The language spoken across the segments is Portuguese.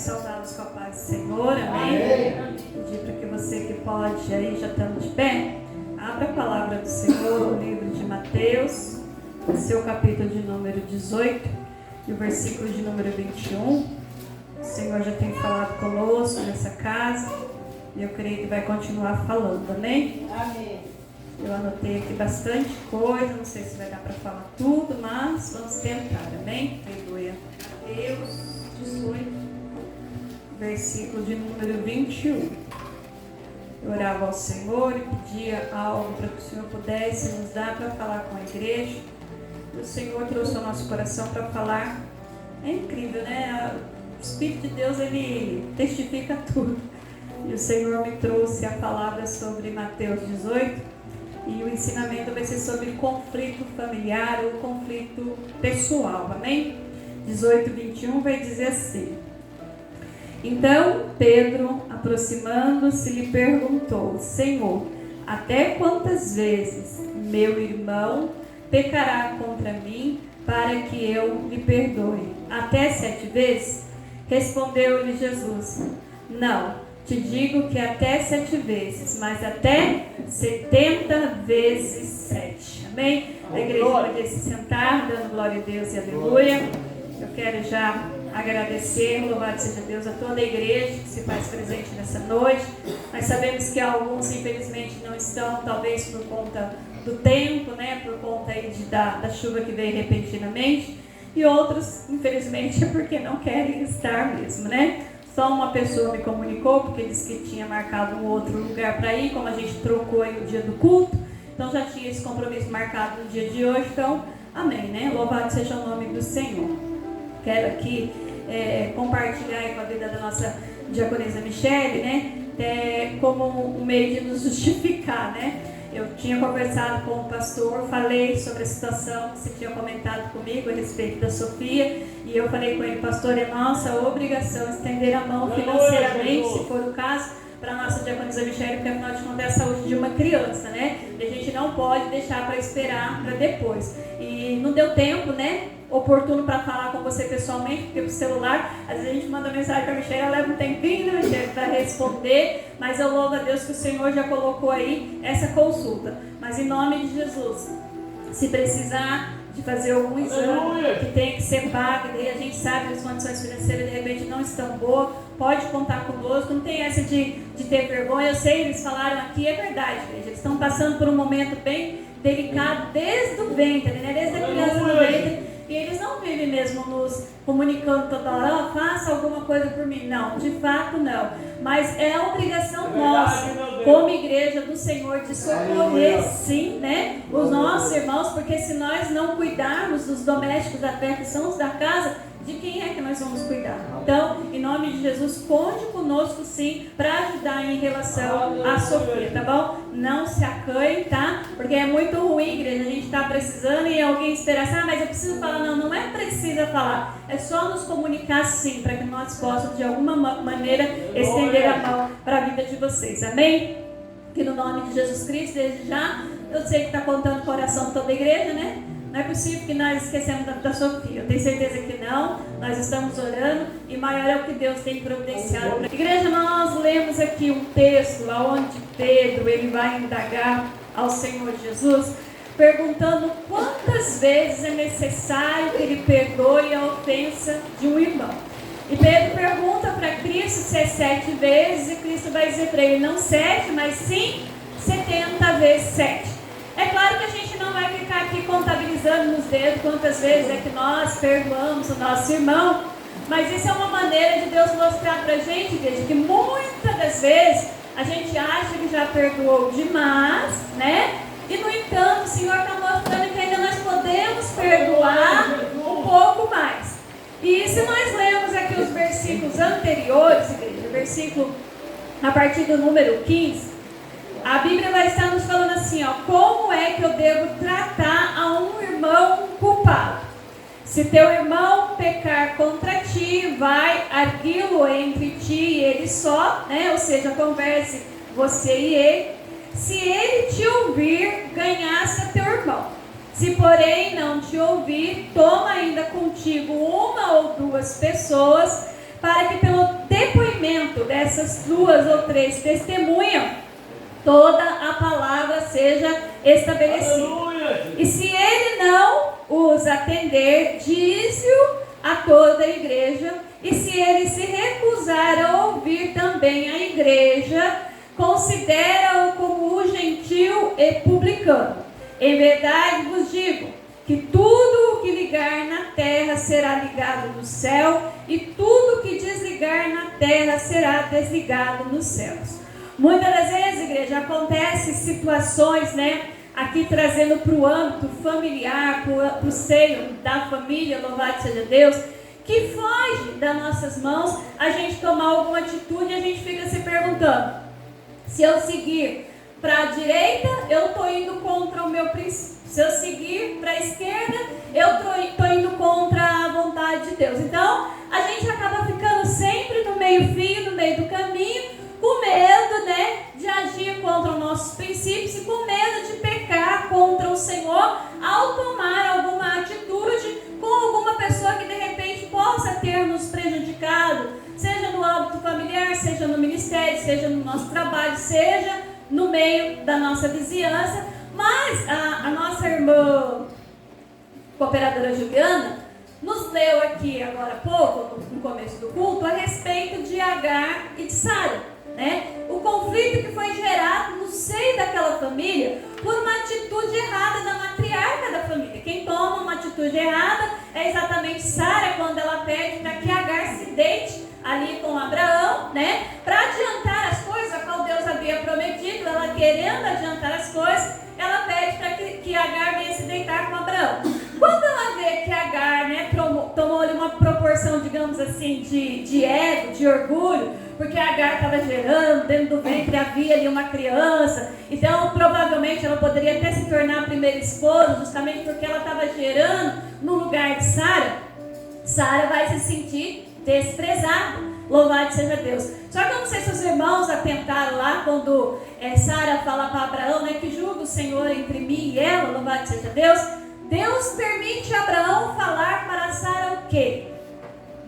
saudá-los com a paz do Senhor, amém? Pedir para que você que pode, aí já estando de pé, abra a palavra do Senhor no livro de Mateus, no seu capítulo de número 18 e o versículo de número 21. O Senhor já tem falado conosco nessa casa e eu creio que vai continuar falando, amém? Amém. Eu anotei aqui bastante coisa, não sei se vai dar para falar tudo, mas vamos tentar, amém? Aleluia. Mateus 18, versículo de número 21. Eu orava ao Senhor e pedia algo para que o Senhor pudesse nos dar para falar com a igreja. E o Senhor trouxe ao nosso coração para falar. É incrível, né? O Espírito de Deus, ele testifica tudo. E o Senhor me trouxe a palavra sobre Mateus 18. E o ensinamento vai ser sobre conflito familiar ou conflito pessoal, amém? 18, 21 vai dizer assim: Então Pedro, aproximando-se, lhe perguntou: Senhor, até quantas vezes meu irmão pecará contra mim para que eu lhe perdoe? Até 7 vezes? Respondeu-lhe Jesus: Não, te digo que até 7 vezes, mas até 70 vezes 7. Amém? A igreja pode se sentar, dando glória a Deus e aleluia. Eu quero já agradecer, louvado seja Deus, a toda a igreja que se faz presente nessa noite. Nós sabemos que alguns, infelizmente, não estão, talvez por conta do tempo, né? Por conta aí da chuva que veio repentinamente. E outros, infelizmente, é porque não querem estar mesmo, né? Só uma pessoa me comunicou, porque disse que tinha marcado um outro lugar para ir, como a gente trocou aí o dia do culto. Então já tinha esse compromisso marcado no dia de hoje, então, amém, né? Louvado seja o nome do Senhor. Quero aqui compartilhar aí com a vida da nossa diaconisa Michele, né? Como um meio de nos justificar, né? Eu tinha conversado com o pastor, falei sobre a situação que você tinha comentado comigo a respeito da Sofia, e eu falei com ele: pastor, é nossa obrigação estender a mão financeiramente, se for o caso, para a nossa diaconisa Michele, porque afinal de contas é a saúde de uma criança, né? E a gente não pode deixar para esperar para depois. E não deu tempo, né? Oportuno para falar com você pessoalmente, porque pro celular, às vezes a gente manda mensagem para a Michelle, ela leva um tempinho, né, Michelle, para responder, mas eu louvo a Deus que o Senhor já colocou aí essa consulta. Mas em nome de Jesus, se precisar de fazer algum exame que tem que ser pago, e a gente sabe que as condições financeiras de repente não estão boas, pode contar conosco, não tem essa de ter vergonha. Eu sei, eles falaram aqui, é verdade, gente, eles estão passando por um momento bem delicado desde o ventre, né, desde a criança no ventre. E eles não vivem mesmo nos comunicando toda hora: faça alguma coisa por mim. Não, de fato não. Mas é a obrigação nossa, como igreja do Senhor, de socorrer sim, né, os nossos irmãos, porque se nós não cuidarmos dos domésticos da fé, que são os da casa, de quem é que nós vamos cuidar? Então, em nome de Jesus, conte conosco sim, para ajudar em relação à Sofia, tá bom? Não se acanhe, tá? Porque é muito ruim, igreja, a gente está precisando e alguém esperar assim: mas eu preciso falar. Não, não é precisa falar, é só nos comunicar sim, para que nós possamos de alguma maneira estender a mão para a vida de vocês, amém? Que no nome de Jesus Cristo, desde já, eu sei que está contando o coração de toda a igreja, né? Não é possível que nós esquecemos da Sofia. Eu tenho certeza que não. Nós estamos orando e maior é o que Deus tem providenciado. Igreja, nós lemos aqui um texto onde Pedro ele vai indagar ao Senhor Jesus, perguntando quantas vezes é necessário que ele perdoe a ofensa de um irmão. E Pedro pergunta para Cristo se é 7 vezes, e Cristo vai dizer para ele: não 7, mas sim 70 vezes 7. É claro que a gente não vai ficar aqui contabilizando nos dedos quantas vezes é que nós perdoamos o nosso irmão, mas isso é uma maneira de Deus mostrar pra gente, igreja, que muitas das vezes a gente acha que já perdoou demais, né? E no entanto, o Senhor está mostrando que ainda nós podemos perdoar um pouco mais. E se nós lemos aqui os versículos anteriores, igreja, versículo a partir do número 15, a Bíblia vai estar nos falando assim, ó: como é que eu devo tratar a um irmão culpado? Se teu irmão pecar contra ti, vai arguí-lo entre ti e ele só, né? Ou seja, converse você e ele. Se ele te ouvir, ganhasse a teu irmão. Se porém não te ouvir, toma ainda contigo 1 ou 2 pessoas, para que pelo depoimento dessas 2 ou 3 testemunhas, toda a palavra seja estabelecida. Aleluia. E se ele não os atender, diz-o a toda a igreja, e se ele se recusar a ouvir também a igreja, considera-o como o gentil e publicano. Em verdade vos digo que tudo o que ligar na terra será ligado no céu, e tudo o que desligar na terra será desligado nos céus. Muitas das vezes, igreja, acontecem situações, aqui trazendo para o âmbito familiar, para o seio da família, louvado seja Deus, que foge das nossas mãos a gente tomar alguma atitude e a gente fica se perguntando: se eu seguir para a direita, eu estou indo contra o meu princípio. Se eu seguir para a esquerda, eu estou indo contra a vontade de Deus. Então, a gente acaba ficando sempre no meio-fio, no meio do caminho, com medo, de agir contra os nossos princípios e com medo de pecar contra o Senhor ao tomar alguma atitude com alguma pessoa que de repente possa ter nos prejudicado, seja no âmbito familiar, seja no ministério, seja no nosso trabalho, seja no meio da nossa vizinhança. Mas a nossa irmã cooperadora Juliana nos leu aqui agora há pouco, no começo do culto, a respeito de Agar e de Sara, o conflito que foi gerado no seio daquela família por uma atitude errada da matriarca da família. Quem toma uma atitude errada é exatamente Sara, quando ela pede para que Agar se deite ali com Abraão, para adiantar as coisas, a qual Deus havia prometido. Ela querendo adiantar as coisas, ela pede para que Agar venha se deitar com Abraão. Quando ela vê que Agar tomou ali uma proporção, digamos assim, de ego, de orgulho, porque Agar estava gerando, dentro do ventre havia ali uma criança, então provavelmente ela poderia até se tornar a primeira esposa, justamente porque ela estava gerando no lugar de Sara. Sara vai se sentir desprezada, louvado seja Deus. Só que eu não sei se os irmãos atentaram lá quando Sara fala para Abraão, que julga o Senhor entre mim e ela, louvado seja Deus. Deus permite a Abraão falar para Sara o quê?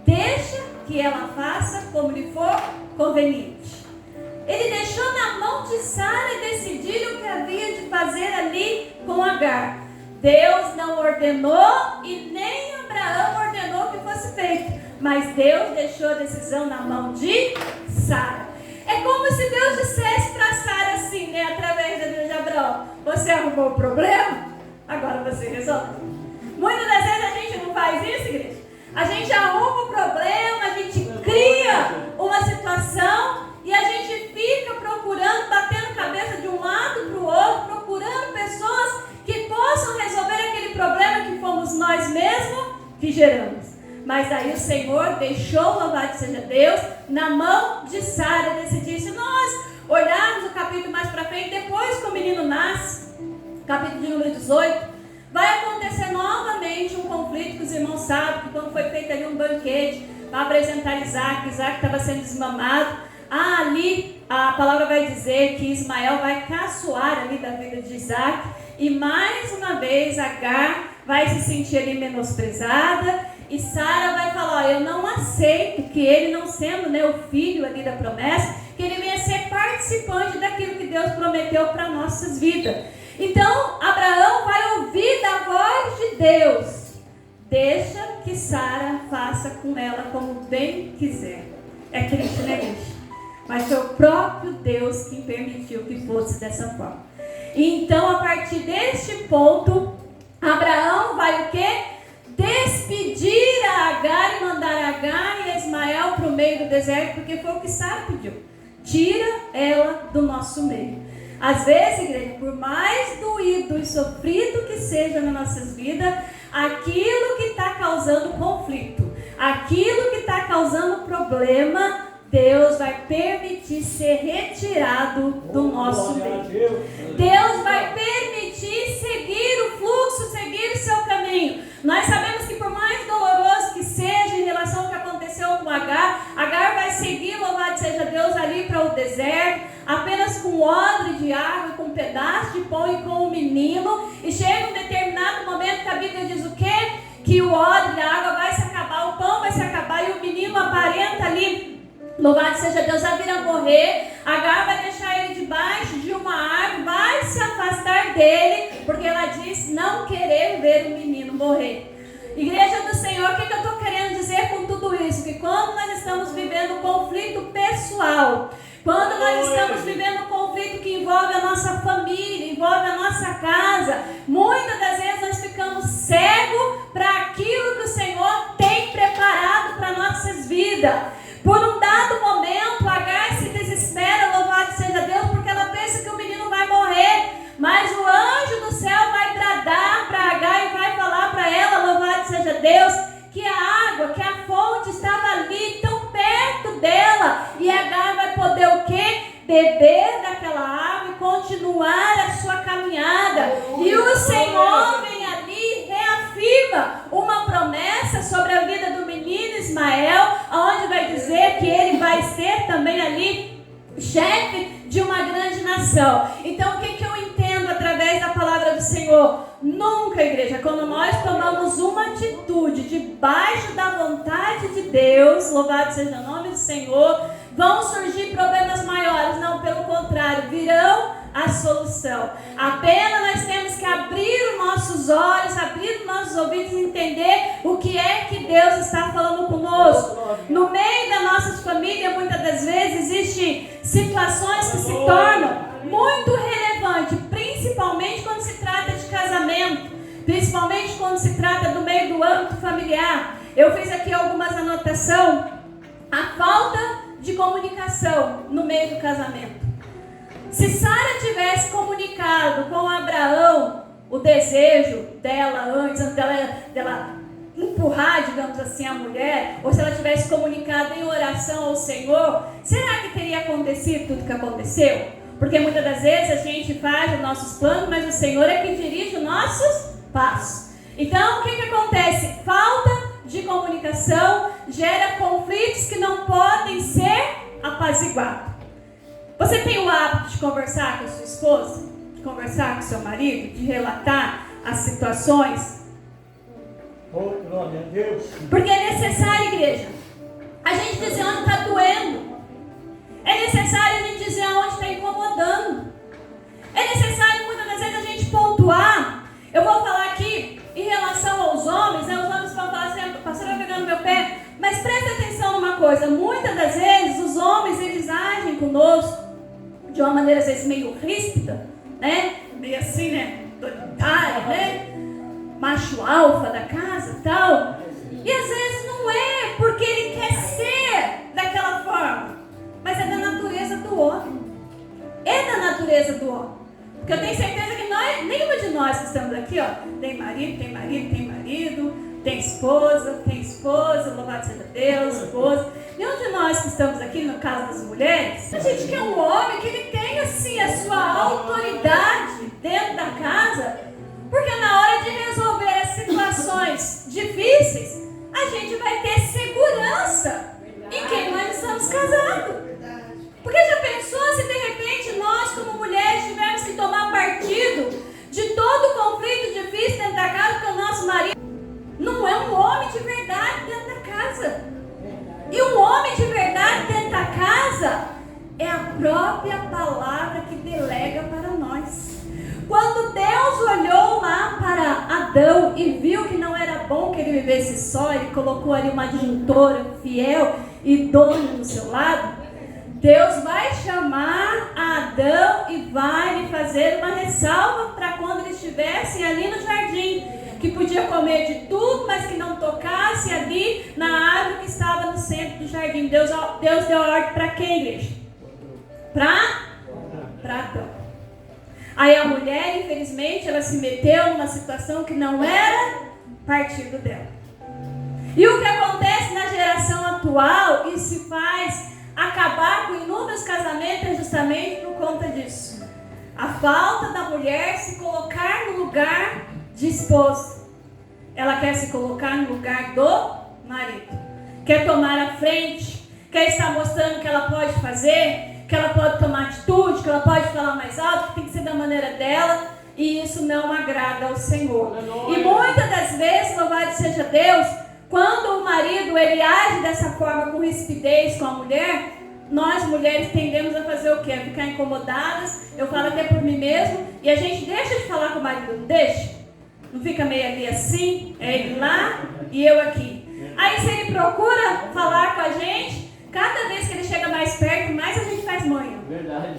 Deixa que ela faça como lhe for conveniente. Ele deixou na mão de Sara decidir o que havia de fazer ali com Agar. Deus não ordenou e nem Abraão ordenou que fosse feito, mas Deus deixou a decisão na mão de Sara. É como se Deus dissesse para Sara assim, através da vida de Abraão: você arrumou o problema? Agora você resolve. Muitas das vezes a gente não faz isso, igreja. A gente arruma o problema, a gente cria uma situação e a gente fica procurando, batendo cabeça de um lado para o outro, procurando pessoas que possam resolver aquele problema que fomos nós mesmos que geramos. Mas aí o Senhor deixou, louvado seja Deus, na mão de Sara decidir. Se nós olharmos o capítulo mais para frente, depois que o menino nasce, capítulo de número 18, vai acontecer novamente um conflito que os irmãos sabem, que quando foi feito ali um banquete para apresentar Isaac estava sendo desmamado. Ali a palavra vai dizer que Ismael vai caçoar ali da vida de Isaac, e mais uma vez Agar vai se sentir ali menosprezada, e Sara vai falar: eu não aceito que ele, não sendo o filho ali da promessa, que ele venha ser participante daquilo que Deus prometeu para nossas vidas. Então Abraão vai ouvir da voz de Deus: deixa que Sara faça com ela como bem quiser. É triste, gente? Mas foi o próprio Deus que permitiu que fosse dessa forma. Então, a partir deste ponto, Abraão vai o quê? Despedir a Agar e mandar Agar e Ismael para o meio do deserto, porque foi o que Sara pediu: tira ela do nosso meio. Às vezes, igreja, por mais doído e sofrido que seja nas nossas vidas, aquilo que está causando conflito, aquilo que está causando problema, Deus vai permitir ser retirado do nosso meio. Deus vai permitir seguir o fluxo, seguir o seu caminho. Nós sabemos que por mais doloroso que seja em relação ao que aconteceu com Agar vai seguir, louvado seja Deus, ali para o deserto, apenas com odre de água, com um pedaço de pão e com um menino. E chega um determinado momento que a Bíblia diz o quê? Que o odre da água vai se acabar, o pão vai se acabar e o menino aparenta ali Louvado seja Deus, vai vir a morrer. Agar vai deixar ele debaixo de uma árvore, vai se afastar dele, porque ela diz não querer ver o menino morrer. Igreja do Senhor, o que eu estou querendo dizer com tudo isso? Que quando nós estamos vivendo conflito pessoal, quando nós estamos vivendo um conflito que envolve a nossa família, envolve a nossa casa, muitas das vezes nós ficamos cegos para aquilo que o Senhor tem preparado para nossas vidas. Por um dado momento, Agar se desespera, louvado seja Deus, porque ela pensa que o menino vai morrer. Mas o anjo do céu vai bradar para Agar e vai falar para ela, louvado seja Deus, que a água, que a fonte estava ali, tão perto dela. E Agar vai poder o quê? Beber daquela água e continuar a sua caminhada. E o Senhor vem ali e reafirma uma promessa sobre a vida do menino Ismael, onde vai dizer que ele vai ser também ali chefe de uma grande nação. Então o que eu entendo através da palavra do Senhor? Nunca, igreja, quando nós tomamos uma atitude debaixo da vontade de Deus, louvado seja o nome do Senhor, vão surgir problemas maiores. Não, pelo contrário, virão a solução. Apenas nós temos que abrir os nossos olhos, abrir os nossos ouvidos e entender o que é que Deus está falando conosco. No meio da nossa família, muitas das vezes, existem situações que se tornam muito relevantes, principalmente quando se trata de casamento, principalmente quando se trata do meio do âmbito familiar. Eu fiz aqui algumas anotações. A falta de comunicação no meio do casamento. Se Sara tivesse comunicado com Abraão o desejo dela antes dela empurrar, digamos assim, a mulher, ou se ela tivesse comunicado em oração ao Senhor, será que teria acontecido tudo que aconteceu? Porque muitas das vezes a gente faz os nossos planos, mas o Senhor é que dirige os nossos passos. Então, o que acontece? Falta de comunicação gera conflitos que não podem ser apaziguados. Você tem o hábito de conversar com a sua esposa? De conversar com o seu marido? De relatar as situações? Oh, glória a Deus. Porque é necessário, igreja, a gente dizer onde está doendo. É necessário a gente dizer onde está incomodando. É necessário muitas das vezes a gente pontuar. Eu vou falar aqui em relação aos homens, né? Os homens vão falar assim, a pastora vai pegar no meu pé, mas presta atenção numa coisa, muitas das vezes os homens, eles agem conosco de uma maneira às vezes meio ríspida, né? Meio assim, né? Autoritária, né? Macho alfa da casa e tal. E às vezes não é porque ele quer ser daquela forma, mas é da natureza do homem. É da natureza do homem. Porque eu tenho certeza que nenhuma de nós que estamos aqui, ó, tem marido, tem esposa, louvado seja Deus, esposa. Nenhum de nós que estamos aqui, no caso das mulheres, a gente quer um homem que ele tenha, assim, a sua autoridade dentro da casa, porque na hora de resolver as situações difíceis, a gente vai ter segurança em quem nós estamos casados. Porque já pensou se de repente nós, como mulheres, tivermos que tomar partido de todo o conflito difícil dentro da casa, porque o nosso marido não é um homem de verdade dentro da casa. E um homem de verdade dentro da casa é a própria palavra que delega para nós. Quando Deus olhou lá para Adão e viu que não era bom que ele vivesse só, ele colocou ali uma adjuntora fiel e idônea no seu lado. Deus vai chamar Adão e vai lhe fazer uma ressalva para quando eles estivessem ali no jardim, que podia comer de tudo, mas que não tocasse ali na árvore que estava no centro do jardim. Deus deu a ordem para quem, igreja? Para Adão. Aí a mulher, infelizmente, ela se meteu numa situação que não era partido dela. E o que acontece na geração atual, e se faz acabar com inúmeros casamentos, é justamente por conta disso. A falta da mulher se colocar no lugar de esposa. Ela quer se colocar no lugar do marido. Quer tomar a frente, quer estar mostrando que ela pode fazer, que ela pode tomar atitude, que ela pode falar mais alto, que tem que ser da maneira dela, e isso não agrada ao Senhor. E muitas das vezes, louvado seja Deus, quando o marido ele age dessa forma com rispidez com a mulher, nós mulheres tendemos a fazer o quê? A ficar incomodadas, eu falo até por mim mesmo, e a gente deixa de falar com o marido, não deixa? Não fica meio ali assim, é ele lá e eu aqui. Aí se ele procura falar com a gente, cada vez que ele chega mais perto, mais a gente faz manha. Verdade.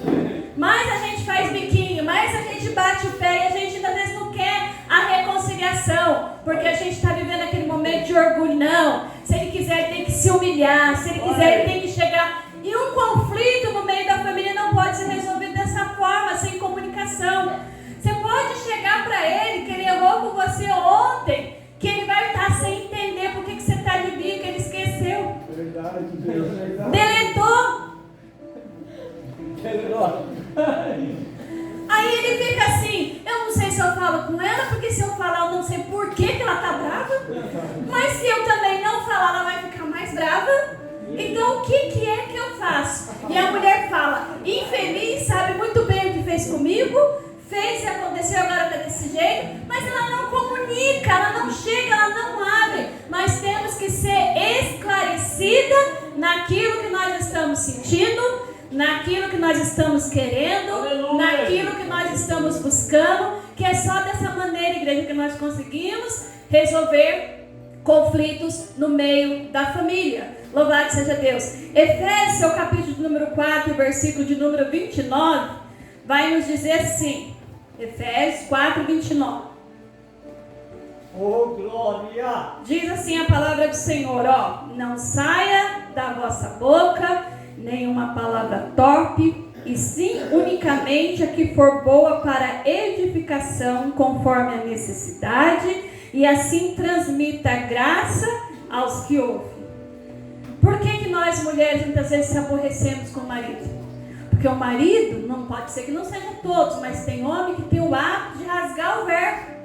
Mais a gente faz biquinho, mais a gente bate o pé e a gente às vezes não quer a reconciliação, porque a gente está vivendo aquele momento de orgulho. Não, se ele quiser ele tem que se humilhar, se ele quiser ele tem que chegar. E um conflito no meio da família não pode ser resolvido dessa forma, sem comunicação. Você pode chegar para ele que ele errou com você ontem, que ele vai estar sem entender por que você está de bico, ele esqueceu. Verdade, Deus, verdade. Deletou. Aí ele fica assim, eu não sei se eu falo com ela, porque se eu falar eu não sei por que ela está brava, mas se eu também não falar ela vai ficar mais brava. Então o que é que eu faço? E a mulher fala, infeliz, sabe muito bem o que fez comigo, fez e aconteceu, agora está desse jeito, mas ela não comunica, ela não chega, ela não abre. Nós temos que ser esclarecida naquilo que nós estamos sentindo, naquilo que nós estamos querendo, naquilo que nós estamos buscando, que é só dessa maneira, igreja, que nós conseguimos resolver conflitos no meio da família. Louvado seja Deus. Efésios, seu capítulo número 4, versículo de número 29, vai nos dizer assim, Efésios 4, 29. Oh, glória! Diz assim a palavra do Senhor, ó, não saia da vossa boca nenhuma palavra torpe, e sim unicamente a que for boa para edificação, conforme a necessidade, e assim transmita graça aos que ouvem. Por que nós mulheres muitas vezes se aborrecemos com o marido? Porque o marido, não pode ser que não seja todos, mas tem homem que tem o hábito de rasgar o verbo.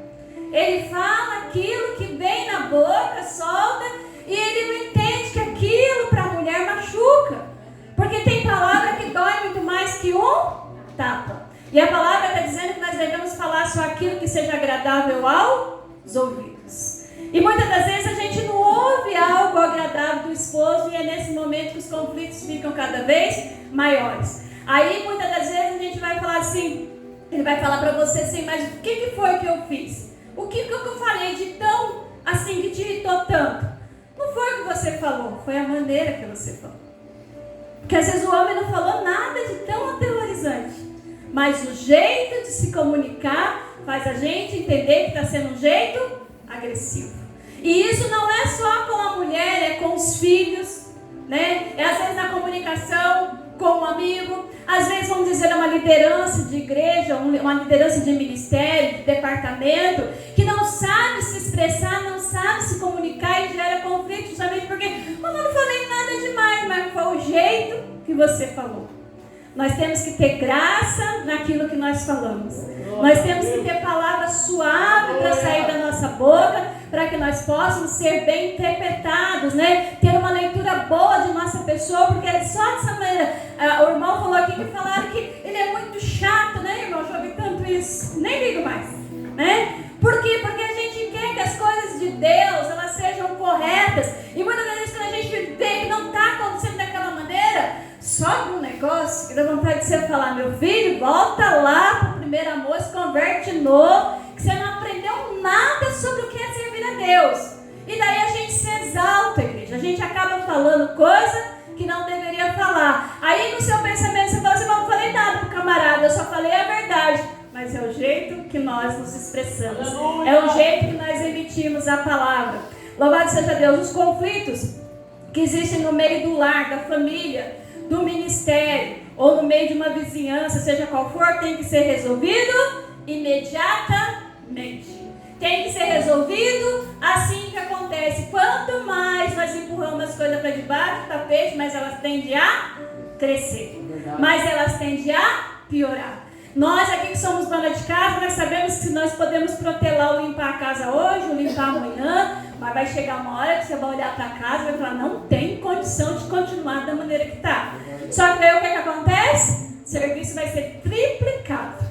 Ele fala aquilo que vem na boca, solta, e ele não entende que aquilo para a mulher machuca. Porque tem palavra que dói muito mais que um tapa. E a palavra está dizendo que nós devemos falar só aquilo que seja agradável aos ouvidos. E muitas das vezes a gente não ouve algo agradável do esposo, e é nesse momento que os conflitos ficam cada vez maiores. Aí muitas das vezes a gente vai falar assim, ele vai falar para você assim, mas o que foi que eu fiz? O que eu falei de tão assim que te irritou tanto? Não foi o que você falou, foi a maneira que você falou. Porque às vezes o homem não falou nada de tão aterrorizante, mas o jeito de se comunicar faz a gente entender que está sendo um jeito agressivo. E isso não é só com a mulher, é com os filhos, né? É às vezes na comunicação com um amigo, às vezes vamos dizer é uma liderança de igreja, uma liderança de ministério, de departamento, que não sabe se expressar, não sabe se comunicar e gera conflito justamente porque eu não falei nada demais, mas foi o jeito que você falou. Nós temos que ter graça naquilo que nós falamos. Nós temos que ter palavras suaves para sair da nossa boca, para que nós possamos ser bem interpretados, né? Ter uma leitura boa de nossa pessoa, porque é só dessa maneira. O irmão falou aqui que falaram que ele é muito chato, né, irmão? Já ouvi tanto isso. Nem ligo mais, né? Por quê? Porque a gente quer que as coisas de Deus, elas sejam corretas. E muitas vezes quando a gente vê que não está acontecendo daquela maneira, sobe um negócio que dá vontade de você falar, meu filho, volta lá para o primeiro amor, se converte de novo, que você não aprendeu nada sobre o que é servir a Deus. E daí a gente se exalta, igreja. A gente acaba falando coisa que não deveria falar. Aí no seu pensamento você fala assim, não falei nada pro camarada, eu só falei a verdade. Mas é o jeito que nós nos expressamos. É o jeito que nós emitimos a palavra. Louvado seja Deus. Os conflitos que existem no meio do lar, da família, do ministério ou no meio de uma vizinhança, seja qual for, tem que ser resolvido imediatamente. Tem que ser resolvido assim que acontece. Quanto mais nós empurramos as coisas para debaixo do tapete, mais elas tendem a crescer. Mas elas tendem a piorar. Nós aqui que somos dona de casa, nós sabemos que nós podemos protelar ou limpar a casa hoje, ou limpar amanhã, mas vai chegar uma hora que você vai olhar para casa e vai falar, não tem condição de continuar da maneira que está. Só que daí o que acontece? O serviço vai ser triplicado.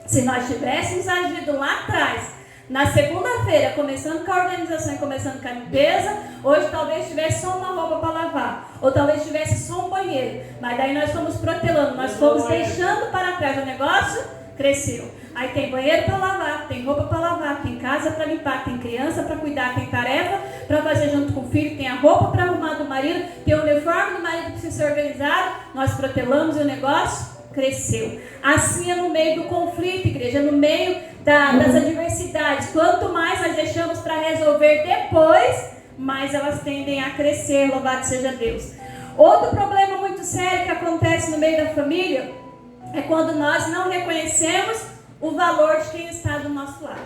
Se nós tivéssemos agido lá atrás, na segunda-feira, começando com a organização e começando com a limpeza, hoje talvez tivesse só uma roupa para lavar, ou talvez tivesse só um banheiro, mas daí nós fomos protelando, nós fomos deixando para trás, o negócio cresceu. Aí tem banheiro para lavar, tem roupa para lavar, tem casa para limpar, tem criança para cuidar, tem tarefa para fazer junto com o filho, tem a roupa para arrumar do marido, tem o uniforme do marido que precisa ser organizado, nós protelamos e o negócio cresceu. Assim é no meio do conflito, igreja, no meio das adversidades. Quanto mais nós deixamos para resolver depois, mais elas tendem a crescer, louvado seja Deus. Outro problema muito sério que acontece no meio da família é quando nós não reconhecemos o valor de quem está do nosso lado.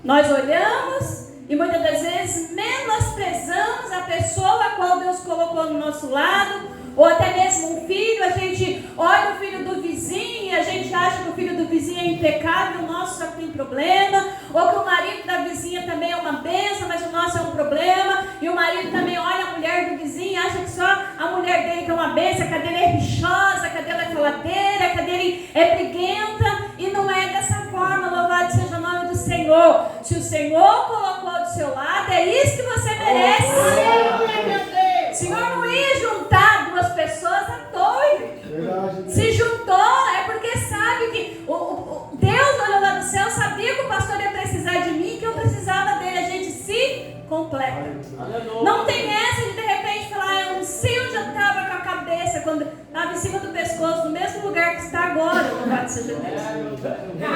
Nós olhamos e muitas das vezes menosprezamos a pessoa a qual Deus colocou do nosso lado, ou até mesmo um filho. A gente olha o filho do vizinho e a gente acha que o filho do vizinho é impecável, o nosso só tem problema, ou que o marido da vizinha também é uma bênção, mas o nosso é um problema, e o marido também olha a mulher do vizinho e acha que só a mulher dele que é uma bênção, que a dele é bichosa, que a dele é faladeira, que a dele é briguenta, e não é dessa forma, louvado seja o nome do Senhor. Se o Senhor colocou do seu lado, é isso que você merece. O Senhor não ia juntar duas pessoas à toa. Se juntou, é porque sabe que Deus olhou lá do céu, sabia que o pastor ia precisar de mim, que eu precisava dele. A gente se completa. Não tem essa de repente falar, eu não sei onde eu estava com a cabeça, quando estava em cima do pescoço, no mesmo lugar que está agora. Louvado seja Deus.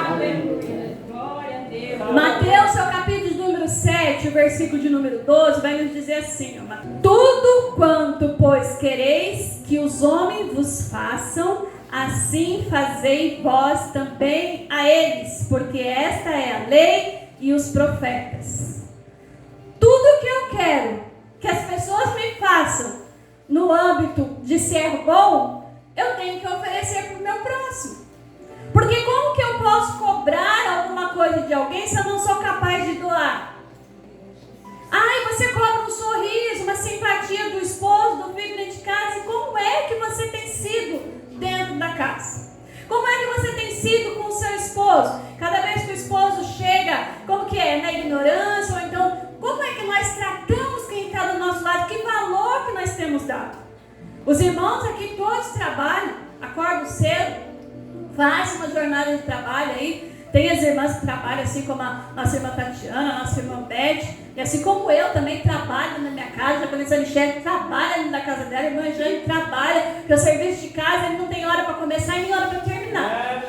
Aleluia. Glória a Deus. Mateus, seu capítulo de número 7, o versículo de número 12, vai nos dizer assim, ó, tudo quanto, pois, quereis que os homens vos façam, assim fazei vós também a eles, porque esta é a lei e os profetas. Tudo que eu quero que as pessoas me façam no âmbito de ser bom, eu tenho que oferecer para o meu próximo. Porque como que eu posso cobrar alguma coisa de alguém se eu não sou capaz de doar? Ai, você cobra um sorriso, uma simpatia do esposo, do filho dentro de casa. E como é que você tem sido dentro da casa? Como é que você tem sido com o seu esposo? Cada vez que o esposo chega, como que é? Na ignorância? Ou então, como é que nós tratamos quem está do nosso lado? Que valor que nós temos dado? Os irmãos aqui todos trabalham, acordam cedo, fazem uma jornada de trabalho aí. Tem as irmãs que trabalham, assim como a nossa irmã Tatiana, a nossa irmã Beth, e assim como eu também trabalho na minha casa. A Vanessa Michele trabalha na casa dela, a irmã Jane trabalha, porque o serviço de casa ele não tem hora para começar e nem hora para terminar.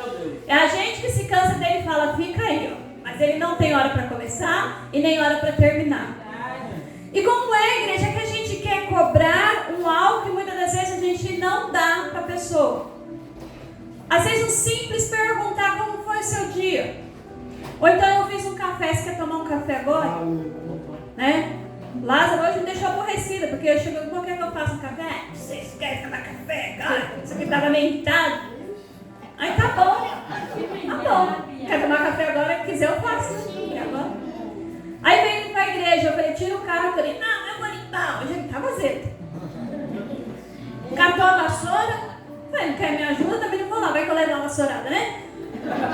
É a gente que se cansa dele e fala, fica aí, ó. Mas ele não tem hora para começar e nem hora para terminar. E como é, igreja, que a gente quer cobrar um algo que muitas das vezes a gente não dá para a pessoa? Às vezes um simples perguntar como foi o seu dia. Ou então eu fiz um café, você quer tomar um café agora? Né? Lázaro hoje me deixou aborrecida, porque eu chego, por que eu faço um café? Vocês querem tomar café, cara? Isso aqui estava meio irritado. Aí tá bom. Quer tomar café agora? Se quiser eu faço. Agora. Aí vem para a igreja, eu falei, tira o carro, eu falei, não, eu vou limpar. Hoje ele estava azedo. Catou a vassoura. Falei, não quer me ajuda? Também não vou lá, vai que eu levo uma vassourada, né?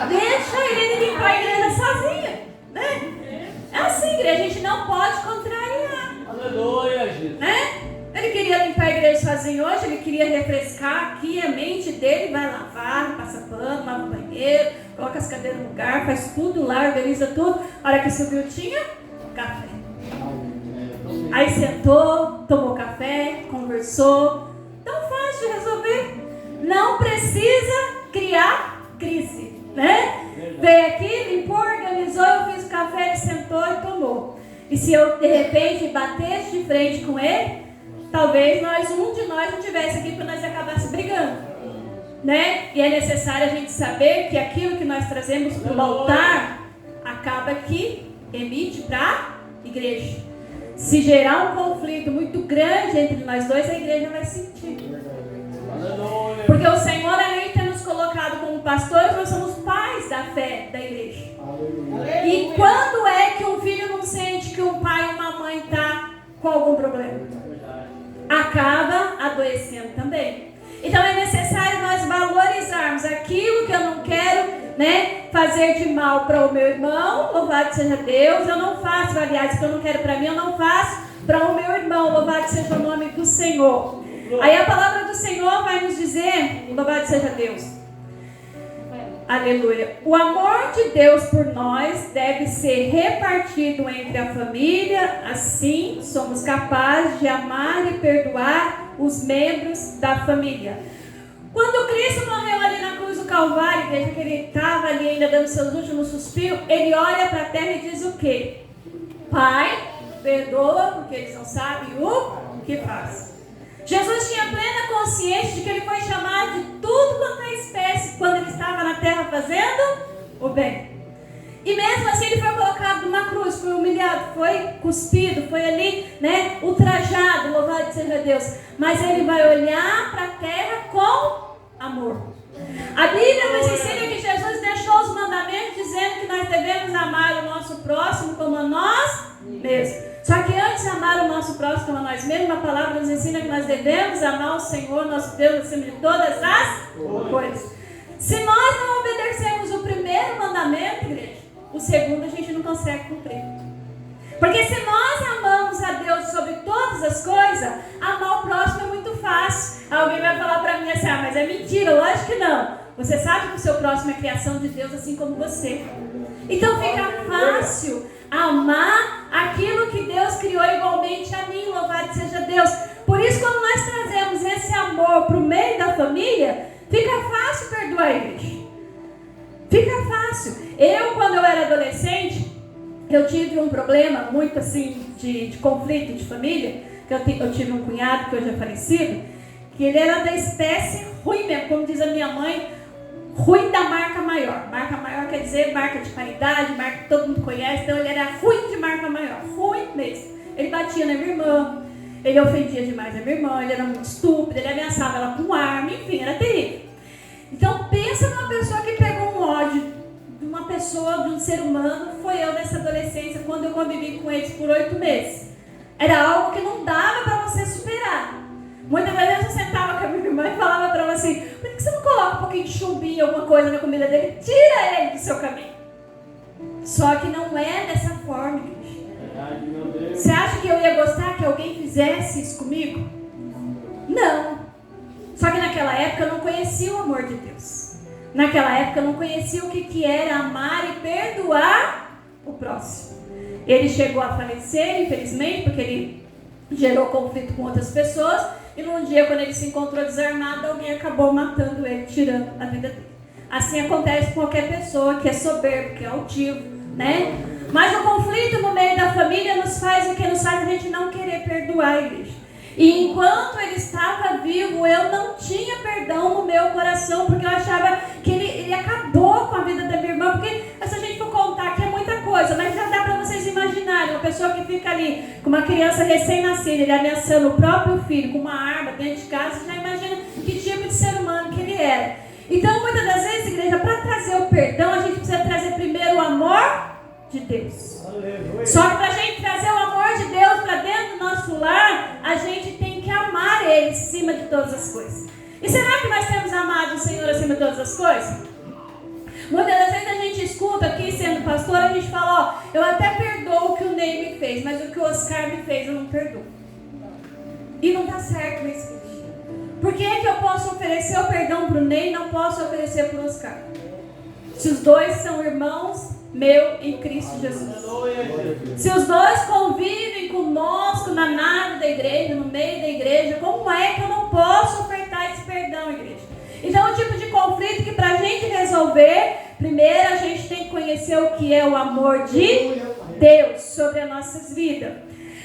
Deixa ele limpar a igreja sozinha, né? É assim, igreja, a gente não pode contrariar. Aleluia, Jesus. Né? Ele queria limpar a igreja sozinho hoje, ele queria refrescar aqui a mente dele, vai lavar, passa pano, lava o banheiro, coloca as cadeiras no lugar, faz tudo lá, organiza tudo. A hora que subiu tinha café. Aí sentou, tomou café, conversou. Tão fácil de resolver. Não precisa criar crise, né? Veio aqui, limpou, organizou, eu fiz o café, ele sentou e tomou. E se eu, de repente, batesse de frente com ele, talvez um de nós não estivesse aqui para nós acabasse brigando, né? E é necessário a gente saber que aquilo que nós trazemos para o altar acaba que emite para a igreja. Se gerar um conflito muito grande entre nós dois, a igreja vai sentir. Porque o Senhor, além de ter nos colocado como pastores, nós somos pais da fé da igreja. E quando é que um filho não sente que um pai ou uma mãe está com algum problema? Acaba adoecendo também. Então é necessário nós valorizarmos aquilo que eu não quero né, fazer de mal para o meu irmão, louvado seja Deus. Eu não faço, aliás, que eu não quero para mim, eu não faço para o meu irmão, louvado seja o nome do Senhor. Aí a palavra do Senhor vai nos dizer, louvado seja Deus, aleluia, o amor de Deus por nós deve ser repartido entre a família, assim somos capazes de amar e perdoar os membros da família. Quando Cristo morreu ali na cruz do Calvário, veja que ele estava ali ainda dando seus últimos suspiros, ele olha para a terra e diz o quê? Pai, perdoa porque eles não sabem o que fazem. Jesus tinha plena consciência de que ele foi chamado de tudo quanto é espécie quando ele estava na terra fazendo o bem. E mesmo assim ele foi colocado numa cruz, foi humilhado, foi cuspido, foi ali, né, ultrajado, louvado seja Deus. Mas ele vai olhar para a terra com amor. A Bíblia nos ensina que Jesus deixou os mandamentos dizendo que nós devemos amar o nosso próximo como a nós mesmos. Só que antes de amar o nosso próximo como a nós mesmos, a palavra nos ensina que nós devemos amar o Senhor, nosso Deus, acima de todas as coisas. Se nós não obedecermos o primeiro mandamento, igreja, o segundo a gente não consegue cumprir. Porque se nós amamos a Deus sobre todas as coisas, amar o próximo é muito fácil. Alguém vai falar para mim assim, mas é mentira, lógico que não. Você sabe que o seu próximo é criação de Deus, assim como você. Então fica fácil amar aquilo que Deus criou igualmente a mim, louvado seja Deus. Por isso, quando nós trazemos esse amor para o meio da família, fica fácil perdoar a igreja. Fica fácil. Quando eu era adolescente, eu tive um problema muito assim de conflito de família, que eu tive um cunhado que hoje é falecido, que ele era da espécie ruim mesmo, como diz a minha mãe, ruim da marca maior. Marca maior quer dizer marca de qualidade, marca que todo mundo conhece. Então ele era ruim de marca maior, ruim mesmo. Ele batia na minha irmã, ele ofendia demais a minha irmã, ele era muito estúpido, ele ameaçava ela com arma, enfim, era terrível. Então pensa numa pessoa que pegou um ódio de uma pessoa, de um ser humano. Foi eu nessa adolescência, quando eu convivi com eles por 8 meses. Era algo que não dava para você superar. Muitas vezes eu sentava com a minha irmã e falava para ela assim, por que você não coloca um pouquinho de chumbinho, alguma coisa na comida dele? Tira ele do seu caminho. Só que não é dessa forma, igreja. Você acha que eu ia gostar que alguém fizesse isso comigo? Não. Só que naquela época eu não conhecia o amor de Deus. Naquela época eu não conhecia o que era amar e perdoar o próximo. Ele chegou a falecer, infelizmente, porque ele gerou conflito com outras pessoas. E num dia, quando ele se encontrou desarmado, alguém acabou matando ele, tirando a vida dele. Assim acontece com qualquer pessoa que é soberbo, que é altivo, né? Mas o conflito no meio da família nos faz o que? Nos faz a gente não querer perdoar a igreja. E enquanto ele estava vivo, eu não tinha perdão no meu coração, porque eu achava que ele acabou com a vida da minha irmã. Porque se a gente for contar aqui é muita coisa, mas já dá para vocês imaginarem, uma pessoa que fica ali com uma criança recém-nascida, ele ameaçando o próprio filho com uma arma dentro de casa, você já imagina que tipo de ser humano que ele era. Então, muitas das vezes, igreja, para trazer o perdão, a gente precisa trazer primeiro o amor de Deus. Aleluia. Só que para a gente trazer o amor de Deus para dentro do nosso lar, a gente tem que amar Ele acima de todas as coisas. E será que nós temos amado o Senhor acima de todas as coisas? Muitas das vezes a gente escuta aqui, sendo pastor, a gente fala, eu até perdoo o que o Ney me fez, mas o que o Oscar me fez eu não perdoo. E não dá certo isso. Por que é que eu posso oferecer o perdão para o Ney e não posso oferecer para o Oscar? Se os dois são irmãos meu em Cristo Jesus. Se os dois convivem conosco na nave da igreja, no meio da igreja, como é que eu não posso ofertar esse perdão, igreja? Então é um tipo de conflito que para a gente resolver, primeiro a gente tem que conhecer o que é o amor de Deus sobre as nossas vidas.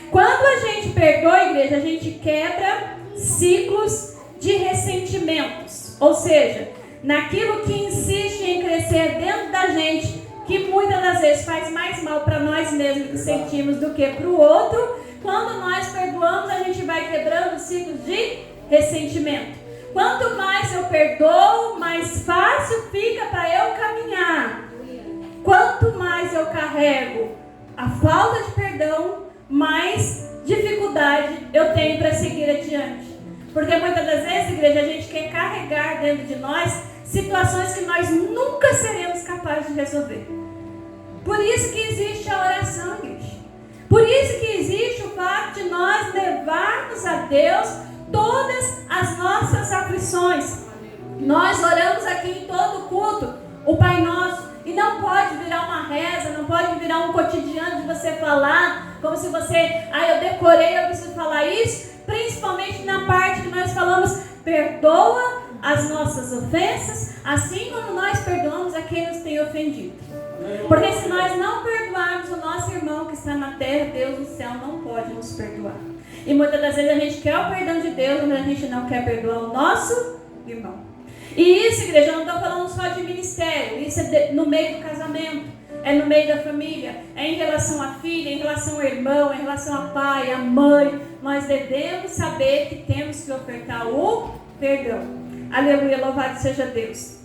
Quando a gente perdoa, igreja, a gente quebra ciclos de ressentimentos. Ou seja, naquilo que insiste em crescer dentro da gente, que muitas das vezes faz mais mal para nós mesmos que sentimos do que para o outro. Quando nós perdoamos, a gente vai quebrando ciclos de ressentimento. Quanto mais eu perdoo, mais fácil fica para eu caminhar. Quanto mais eu carrego a falta de perdão, mais dificuldade eu tenho para seguir adiante. Porque muitas das vezes, igreja, a gente quer carregar dentro de nós situações que nós nunca seremos capazes de resolver. Por isso que existe a oração, igreja. Por isso que existe o fato de nós levarmos a Deus todas as nossas aflições. Nós oramos aqui em todo culto o Pai Nosso. E não pode virar uma reza, não pode virar um cotidiano de você falar, como se você, eu decorei, eu preciso falar isso. Principalmente na parte que nós falamos, perdoa as nossas ofensas, assim como nós perdoamos a quem nos tem ofendido. Porque se nós não perdoarmos o nosso irmão que está na terra, Deus no céu não pode nos perdoar. E muitas das vezes a gente quer o perdão de Deus, mas a gente não quer perdoar o nosso irmão. E isso, igreja, eu não estou falando só de ministério, isso é no meio do casamento, é no meio da família, é em relação à filha, em relação ao irmão, em relação ao pai, à mãe. Nós devemos saber que temos que ofertar o perdão. Aleluia, louvado seja Deus.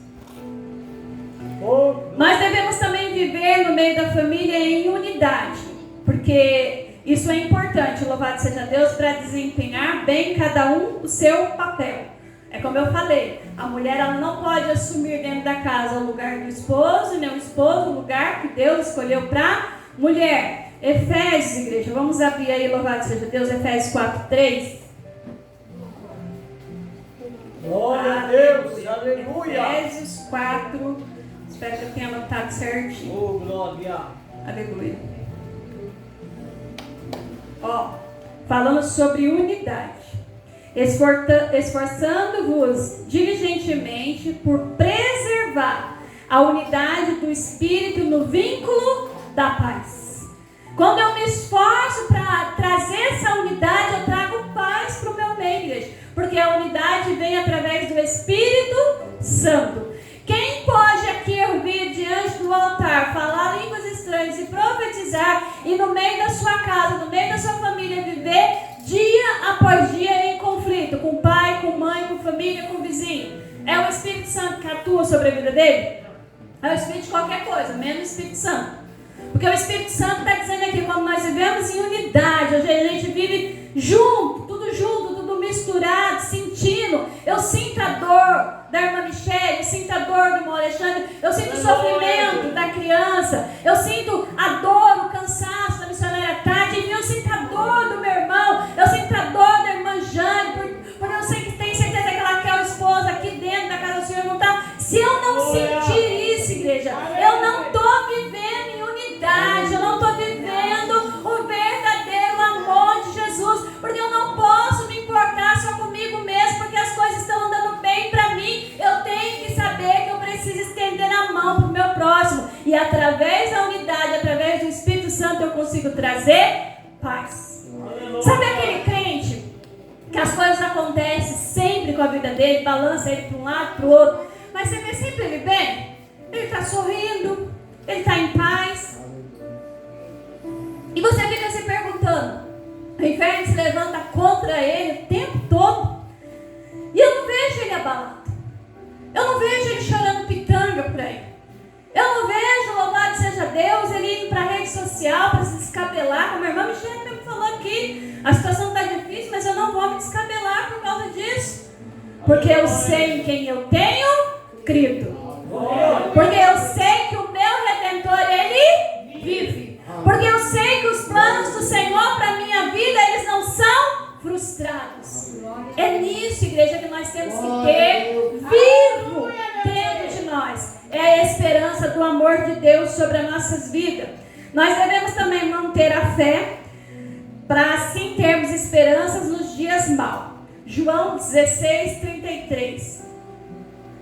Nós devemos também viver no meio da família em unidade, porque isso é importante, louvado seja Deus, para desempenhar bem cada um o seu papel. É como eu falei, a mulher ela não pode assumir dentro da casa o lugar do esposo, nem o esposo o lugar que Deus escolheu para mulher. Efésios, igreja, vamos abrir aí, louvado seja Deus, Efésios 4:3. Glória a Deus, aleluia. Efésios 4, espero que eu tenha anotado certinho. Oh, glória. Aleluia. Falando sobre unidade. Esforçando-vos diligentemente por preservar a unidade do Espírito no vínculo da paz. Quando eu me esforço para trazer essa unidade, eu trago paz para o meu meio, igreja, porque a unidade vem através do Espírito Santo. Quem pode aqui vir diante do altar, falar línguas estranhas e profetizar, e no meio da sua casa, no meio da sua família, viver dia após dia em conflito, com pai, com mãe, com família, com vizinho? É o Espírito Santo que atua sobre a vida dele? É o Espírito de qualquer coisa, menos o Espírito Santo. Porque o Espírito Santo está dizendo aqui, quando nós vivemos em unidade, hoje a gente vive junto, tudo misturado, sentindo. Eu sinto a dor da irmã Michele, eu sinto a dor do irmão Alexandre, eu sinto o sofrimento da criança, eu sinto a dor, o cansaço da missionária Tati, enfim, eu sinto a dor do meu irmão, eu sinto a dor da irmã Jane, porque eu sei que tem certeza que ela quer o esposo aqui dentro da casa do Senhor, não está. Se eu não sentir isso, igreja, eu não estou vivendo em unidade, eu não estou vivendo o verdadeiro amor de Jesus, porque eu não posso me importar só comigo mesmo, porque as coisas estão andando bem para mim. Eu tenho que saber que eu preciso estender a mão para o meu próximo, e através da unidade, através do Espírito Santo, eu consigo trazer paz. Sabe aquele crente que as coisas acontecem sempre com a vida dele, balança ele para um lado, para o outro, mas você vê sempre ele bem? Ele está sorrindo, ele está em paz. E você fica se perguntando, o inferno se levanta contra ele o tempo todo, e eu não vejo ele abalado, eu não vejo ele chorando pitanga por aí, eu não vejo, louvado seja Deus, ele indo para a rede social para se descabelar, como a irmã Michele mesmo falou aqui, a situação está difícil, mas eu não vou me descabelar por causa disso, porque eu sei em quem eu tenho crido, porque eu sei que o meu Redentor, ele vive, porque eu sei que os planos do Senhor para a minha vida, eles não são frustrados. É nisso, igreja, que nós temos que ter vivo dentro de nós. É a esperança do amor de Deus sobre as nossas vidas. Nós devemos também manter a fé, para assim termos esperanças nos dias maus. João 16:33.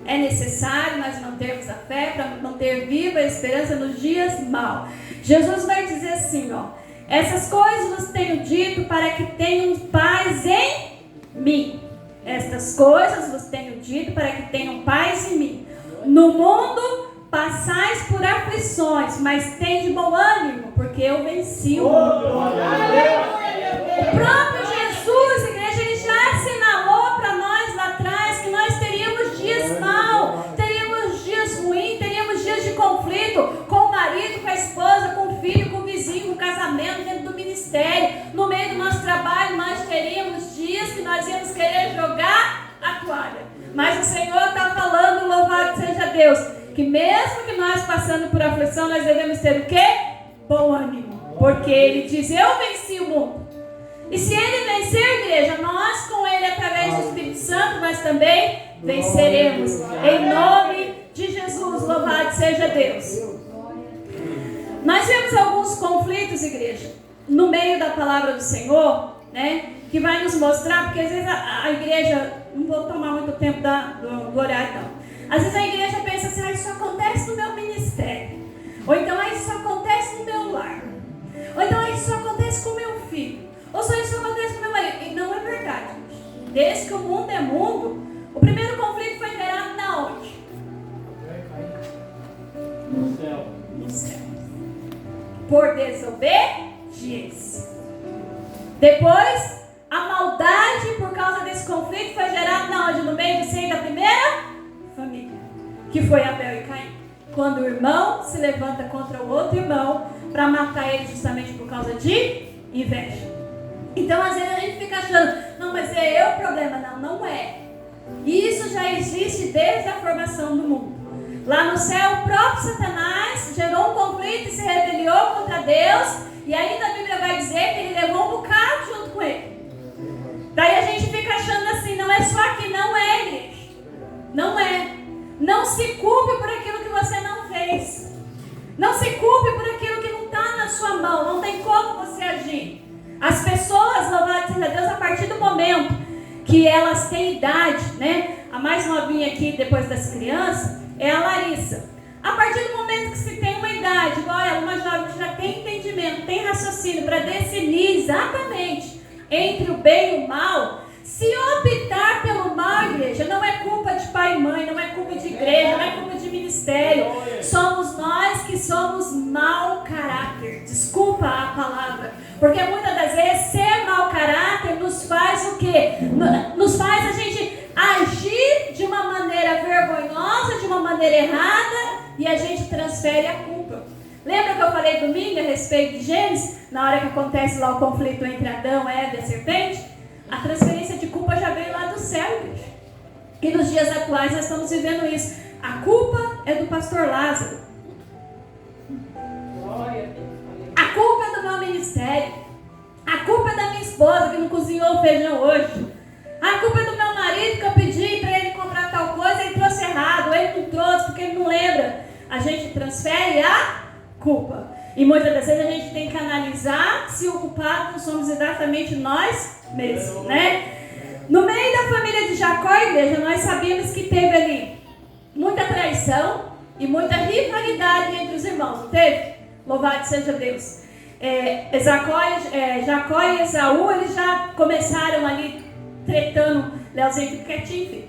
É necessário nós mantermos a fé para manter viva a esperança nos dias maus. Jesus vai dizer assim, essas coisas vos tenho dito para que tenham paz em mim. Estas coisas vos tenho dito para que tenham paz em mim. No mundo passais por aflições, mas tende bom ânimo, porque eu venci o mundo. O próprio Jesus, igreja, ele já assinalou para nós lá atrás que nós teríamos dias maus, teríamos dias ruins, teríamos dias de conflito com o marido, com a esposa, com o filho, com o vizinho, com o casamento, dentro do ministério, no meio do nosso trabalho. Nós teríamos dias que nós íamos querer jogar a toalha. Mas o Senhor está falando, louvado Deus, que mesmo que nós passando por aflição, nós devemos ter o quê? Bom ânimo. Porque Ele diz, eu venci o mundo. E se Ele vencer a igreja, nós com Ele, através do Espírito Santo, nós também venceremos. Em nome de Jesus, louvado seja Deus. Nós vemos alguns conflitos, igreja, no meio da palavra do Senhor, né? Que vai nos mostrar, porque às vezes a igreja, não vou tomar muito tempo do horário não. Às vezes a igreja pensa assim, isso acontece no meu ministério. Ou então, isso acontece no meu lar. Ou então, isso acontece com o meu filho. Ou só isso acontece com o meu marido. E não é verdade. Desde que o mundo é mundo, o primeiro conflito foi gerado na onde? No céu. No céu. Por desobediência. Depois, a maldade por causa desse conflito foi gerada na onde? No meio do seio da primeira família, que foi Abel e Caim. Quando o irmão se levanta contra o outro irmão para matar ele justamente por causa de inveja. Então às vezes a gente fica achando, não, mas é eu o problema. Não é. Isso já existe desde a formação do mundo. Lá no céu o próprio Satanás gerou um conflito e se rebeliou contra Deus. E ainda a Bíblia vai dizer que ele levou um bocado junto com ele. Daí a gente fica achando assim, não é só que não é, igreja. Não é. Não se culpe por aquilo que você não fez. Não se culpe por aquilo que não está na sua mão. Não tem como você agir. As pessoas, louvado seja Deus, a partir do momento que elas têm idade, né? A mais novinha aqui, depois das crianças, é a Larissa. A partir do momento que se tem uma idade, igual ela, uma jovem que já tem entendimento, tem raciocínio para decidir exatamente entre o bem e o mal, se optar pelo mal, igreja, não é culpa de pai e mãe, não é culpa de igreja, não é culpa de ministério. Somos nós que somos mau caráter. Desculpa a palavra. Porque muitas das vezes ser mau caráter nos faz o quê? Nos faz a gente agir de uma maneira vergonhosa, de uma maneira errada, e a gente transfere a culpa. Lembra que eu falei domingo a respeito de Gênesis? Na hora que acontece lá o conflito entre Adão, Eva e a serpente? A transferência de culpa já veio lá do céu, igreja. E nos dias atuais nós estamos vivendo isso. A culpa é do pastor Lázaro. A culpa é do meu ministério. A culpa é da minha esposa que não cozinhou feijão hoje. A culpa é do meu marido que eu pedi para ele comprar tal coisa e ele trouxe errado. Ele não trouxe porque ele não lembra. A gente transfere a culpa. E muitas das vezes a gente tem que analisar se o culpado não somos exatamente nós mesmos, né? No meio da família de Jacó, igreja, nós sabíamos que teve ali muita traição e muita rivalidade entre os irmãos, não teve? Louvado seja Deus. Jacó e Esaú, eles já começaram ali tretando, Leozinho fica quietinho, filho,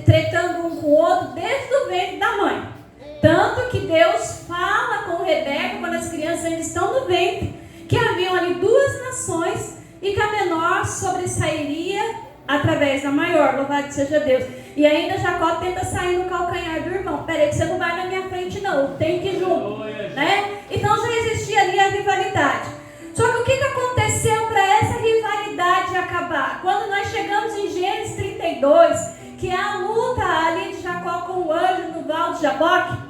tretando um com o outro desde o ventre da mãe. Tanto que Deus fala com Rebeca, quando as crianças ainda estão no ventre, que haviam ali duas nações e que a menor sobressairia através da maior, louvado seja Deus. E ainda Jacó tenta sair no calcanhar do irmão. Peraí que você não vai na minha frente não, tem que ir junto, né? Então já existia ali a rivalidade. Só que o que aconteceu para essa rivalidade acabar? Quando nós chegamos em Gênesis 32, que é a luta ali de Jacó com o anjo no val de Jaboque,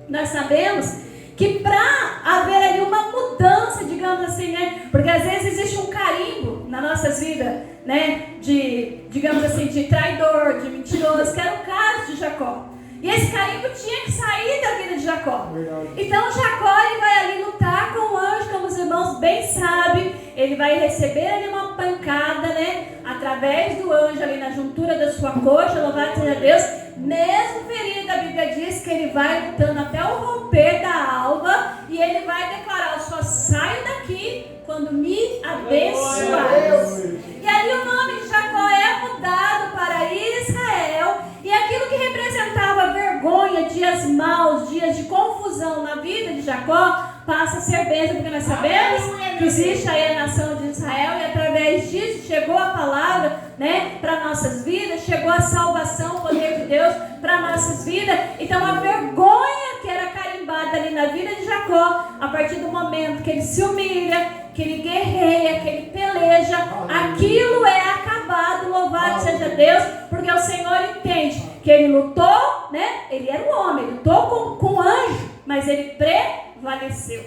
nós sabemos que para haver ali uma mudança, digamos assim, né? Porque às vezes existe um carimbo nas nossas vidas, né? Digamos assim, de traidor, de mentiroso, que era o caso de Jacó. E esse carimbo tinha que sair da vida de Jacó. Então Jacó, ele vai ali lutar com o anjo, como os irmãos bem sabem. Ele vai receber ali uma pancada, né? Através do anjo ali na juntura da sua coxa, louvado seja Deus. Mesmo ferido, a Bíblia diz que ele vai lutando até o romper da alva. E ele vai declarar, eu só saio daqui quando me abençoares. E ali o nome de Jacó é mudado para Israel. E aquilo que representava vergonha, dias maus, dias de confusão na vida de Jacó, passa a ser bênção, porque nós sabemos que existe aí a nação de Israel e através disso chegou a palavra, né, para nossas vidas, chegou a salvação, o poder de Deus para nossas vidas. Então a vergonha que era carimbada ali na vida de Jacó, a partir do momento que ele se humilha, que ele guerreia, que ele peleja, aquilo é acabado, louvado seja Deus, porque o Senhor entende que ele lutou né? Ele era um homem, ele lutou com um anjo, mas ele prevaleceu.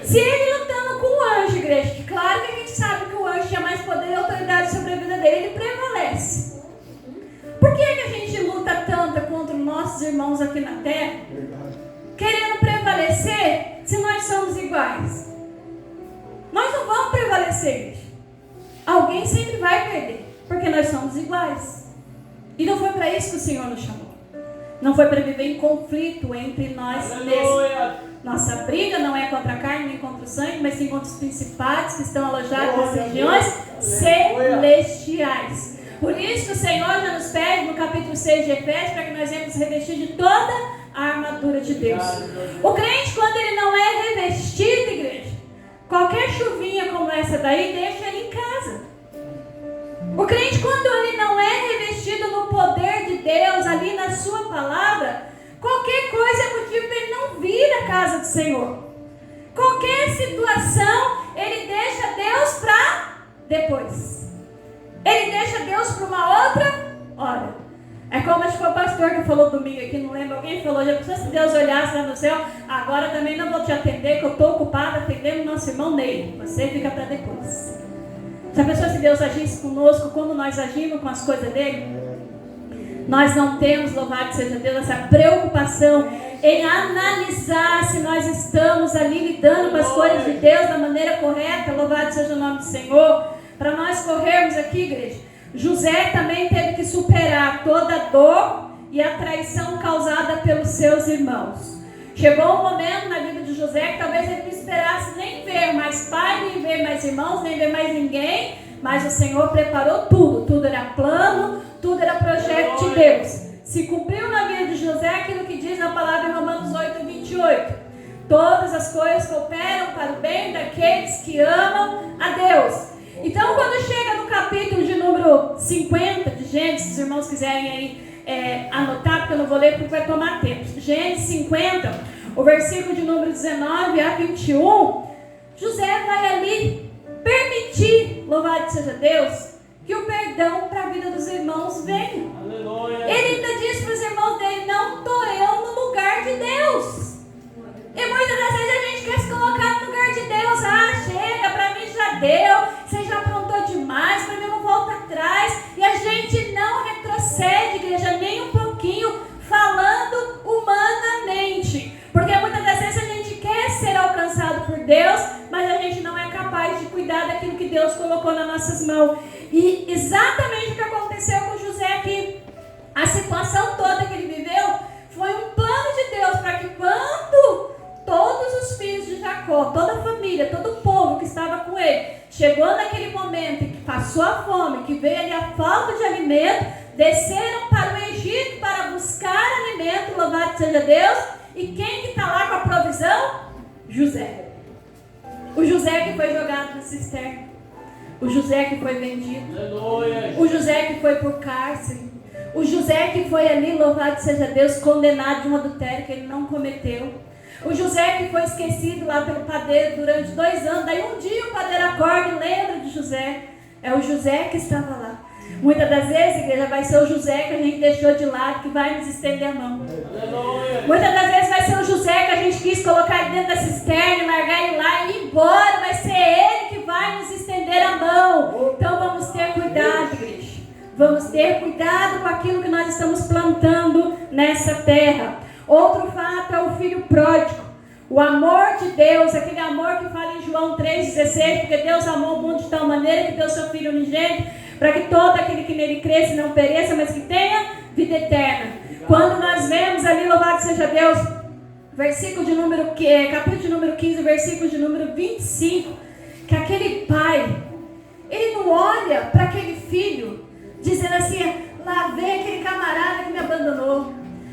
Se ele lutando com um anjo, igreja, que claro que a gente sabe que o anjo tinha mais poder e autoridade sobre a vida dele, ele prevalece. Por que a gente luta tanto contra os nossos irmãos aqui na terra, querendo prevalecer, se nós somos iguais? Nós não vamos prevalecer, igreja. Alguém sempre vai perder, porque nós somos iguais. E não foi para isso que o Senhor nos chamou. Não foi para viver em conflito entre nós mesmos. Nossa briga não é contra a carne nem contra o sangue, mas sim contra os principados que estão alojados nas regiões celestiais. Por isso que o Senhor já nos pede no capítulo 6 de Efésios, para que nós venhamos revestir de toda a armadura de Deus. O crente, quando ele não é revestido, igreja, qualquer chuvinha como essa daí, deixa ele em casa. O crente, quando ele não é revestido no poder de Deus, ali na sua palavra, qualquer coisa é motivo para ele não vir à casa do Senhor. Qualquer situação, ele deixa Deus para depois. Ele deixa Deus para uma outra hora. É como acho que foi o pastor que falou domingo aqui, não lembro, alguém falou, já pensou se Deus olhasse lá no céu, agora também não vou te atender, que eu estou ocupada atendendo o nosso irmão Ney. Você fica para depois. Já pensou se Deus agisse conosco como nós agimos com as coisas dele? Nós não temos, louvado seja Deus, essa preocupação em analisar se nós estamos ali lidando com as coisas de Deus da maneira correta, louvado seja o nome do Senhor. Para nós corrermos aqui, igreja, José também teve que superar toda a dor e a traição causada pelos seus irmãos. Chegou um momento na vida de José que talvez ele não esperasse nem ver mais pai, nem ver mais irmãos, nem ver mais ninguém, mas o Senhor preparou tudo. Tudo era plano, tudo era projeto de Deus. Se cumpriu na vida de José aquilo que diz na palavra em Romanos 8:28. Todas as coisas cooperam para o bem daqueles que amam a Deus. Então, quando chega no capítulo de número 50 de Gênesis, se os irmãos quiserem aí anotar, porque eu não vou ler porque vai tomar tempo. Gênesis 50, o versículo de número 19 a 21, José vai ali permitir, louvado seja Deus, que o perdão para a vida dos irmãos venha. Aleluia. Ele ainda diz para os irmãos dele, não estou eu no lugar de Deus. E muitas das vezes a gente quer se colocar no lugar de Deus. Ah, chega, para mim já deu, você já aprontou demais, para mim eu não volto atrás. E a gente não retrocede, igreja, nem um pouquinho, falando humanamente. Porque muitas das vezes a gente quer ser alcançado por Deus, mas a gente não é capaz de cuidar daquilo que Deus colocou nas nossas mãos. E exatamente o que aconteceu com José aqui, a situação toda que ele viveu, foi um plano de Deus para que quando todos os filhos de Jacó, toda a família, todo o povo que estava com ele, chegou naquele momento em que passou a fome, que veio ali a falta de alimento, desceram para o Egito para buscar alimento, louvado seja Deus. E quem que está lá com a provisão? José. O José que foi jogado na cisterna. O José que foi vendido. O José que foi por cárcere. O José que foi ali, louvado seja Deus, condenado de um adultério que ele não cometeu. O José que foi esquecido lá pelo padeiro durante 2 anos. Daí um dia o padeiro acorda e lembra de José. É o José que estava lá. Muitas das vezes, igreja, vai ser o José que a gente deixou de lado, que vai nos estender a mão. Muitas das vezes vai ser o José que a gente quis colocar dentro da cisterna, largar ele lá e ir embora. Vai ser ele que vai nos estender a mão. Então vamos ter cuidado, igreja. Vamos ter cuidado com aquilo que nós estamos plantando nessa terra. Outro fato é o filho pródigo. O amor de Deus, aquele amor que fala em João 3,16, porque Deus amou o mundo de tal maneira que deu seu Filho unigênito, para que todo aquele que nele cresça não pereça, mas que tenha vida eterna. Quando nós vemos ali, louvado seja Deus, versículo de número, capítulo de número 15, versículo de número 25, que aquele pai, ele não olha para aquele filho, dizendo assim, lá vem aquele camarada que me abandonou,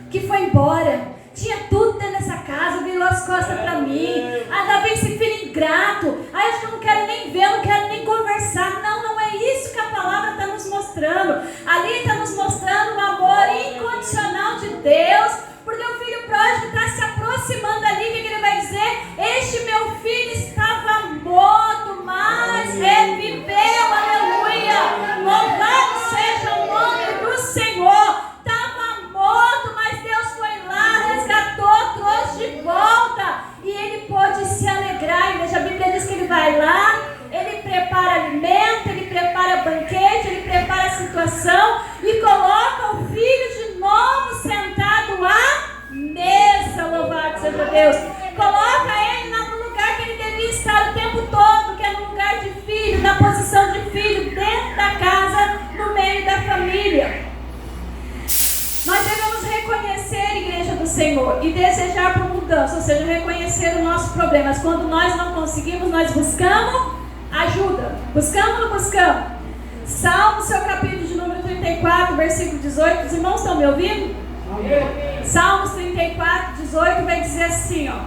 que foi embora, tinha tudo dentro dessa casa, virou as costas para mim, lá vem esse filho ingrato, acho que eu não quero nem ver, eu não quero nem conversar. Não é isso que a palavra está nos mostrando. Ali está nos mostrando o amor incondicional de Deus, porque o filho pródigo está se aproximando ali, o que ele vai dizer? Este meu filho estava morto, mas reviveu, aleluia, louvado seja o nome do Senhor. Estava morto, mas coração e coloca o filho de novo sentado à mesa. Louvado seja Deus. Coloca ele no lugar que ele devia estar o tempo todo, que é no lugar de filho, na posição de filho, dentro da casa, no meio da família. Nós devemos reconhecer, igreja do Senhor, e desejar por mudança, ou seja, reconhecer os nossos problemas. Quando nós não conseguimos, nós buscamos ajuda. Buscamos ou não buscamos? Salmo, seu capítulo de número 34, versículo 18. Os irmãos estão me ouvindo? Amém. Salmos 34, 18 vai dizer assim, ó: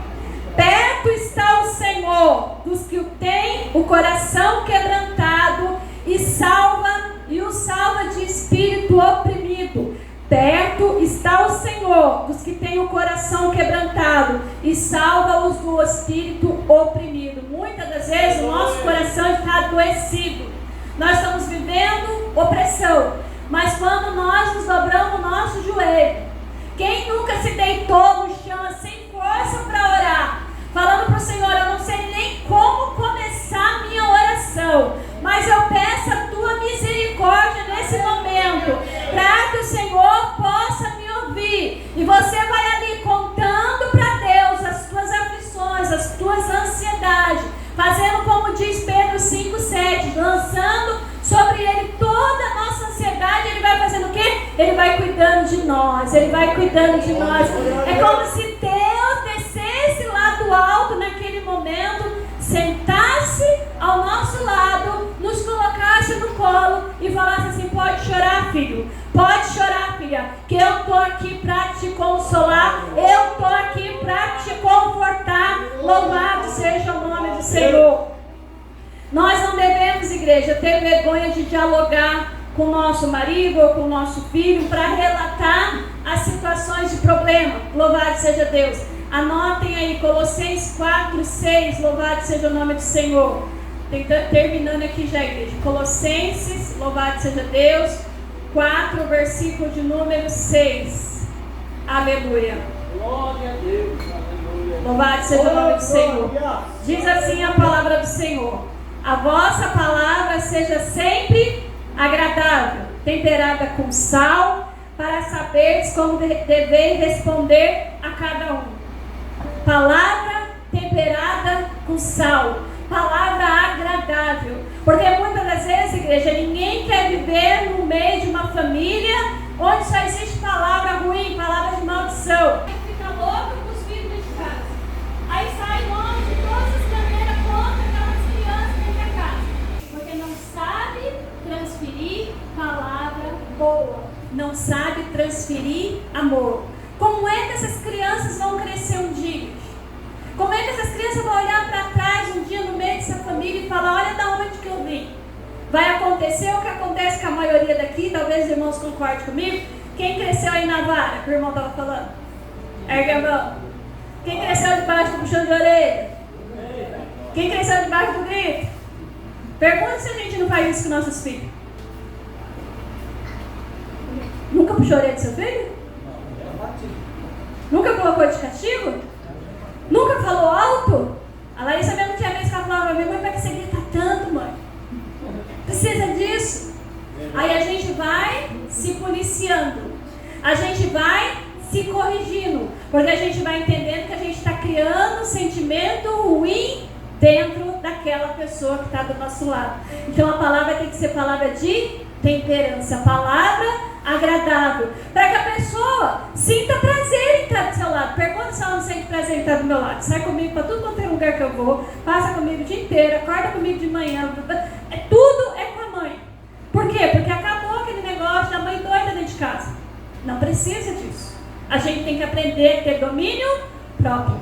perto está o Senhor dos que têm o coração quebrantado e o salva de espírito oprimido. Perto está o Senhor dos que têm o coração quebrantado e salva-os do espírito oprimido. Muitas das vezes o nosso coração está adoecido. Nós estamos vivendo opressão. Mas quando nós nos dobramos o nosso joelho, quem nunca se deitou no chão sem força para orar, falando para o Senhor: eu não sei nem como começar a minha oração, mas eu peço a tua misericórdia nesse momento, para que o Senhor possa me ouvir. E você vai ali contando para Deus as tuas aflições, as tuas ansiedades, fazendo como diz Pedro 5,7, lançando sobre ele toda a nossa ansiedade. Ele vai fazendo o quê? Ele vai cuidando de nós, ele vai cuidando de nós. É como se Deus descesse lá do alto naquele momento, sentasse ao nosso lado, nos colocasse no colo e falasse assim: pode chorar, filho, pode chorar, filha, que eu estou aqui para te consolar, eu estou aqui para te confortar. Louvado seja o nome do Senhor. Nós não devemos, igreja, ter vergonha de dialogar com o nosso marido ou com o nosso filho para relatar as situações de problema. Louvado seja Deus. Anotem aí, Colossenses 4:6, louvado seja o nome do Senhor. Terminando aqui já, igreja. Colossenses, louvado seja Deus, 4, versículo de número 6. Aleluia. Glória a Deus. Aleluia. Louvado seja o nome do Senhor. Diz assim a palavra do Senhor: a vossa palavra seja sempre agradável, temperada com sal, para saberes como deveis responder a cada um. Palavra temperada com sal, palavra agradável. Porque muitas das vezes, igreja, ninguém quer viver no meio de uma família onde só existe palavra ruim, palavra de maldição. Fica louco com os filhos de casa. Aí sai longe de todas as maneiras contra aquelas crianças dentro da casa. Porque não sabe transferir palavra boa, não sabe transferir amor. Como é que essas crianças vão crescer um dia? Como é que essas crianças vão olhar para trás um dia no meio dessa família e falar: olha da onde que eu vim? Vai acontecer o que acontece com a maioria daqui, talvez os irmãos concordem comigo. Quem cresceu aí na vara, que o irmão estava falando? Ergue a mão. Quem cresceu debaixo do puxão de orelha? Quem cresceu debaixo do grito? Pergunta se a gente não faz isso com nossos filhos. Nunca puxou a orelha do seu filho? Nunca colocou de castigo? Nunca falou alto? A Larissa mesmo tinha vez que ela falava: mãe, para que você grita tanto, mãe? Precisa disso? Aí a gente vai se policiando, a gente vai se corrigindo, porque a gente vai entendendo que a gente está criando um sentimento ruim dentro daquela pessoa que está do nosso lado. Então a palavra tem que ser palavra de temperança, palavra agradável, para que a pessoa sinta prazer em estar do seu lado. Pergunta se ela não sente prazer em estar do meu lado. Sai comigo para tudo quanto é lugar que eu vou, passa comigo o dia inteiro, acorda comigo de manhã, tudo é com a mãe. Por quê? Porque acabou aquele negócio da mãe doida dentro de casa. Não precisa disso. A gente tem que aprender a ter domínio próprio,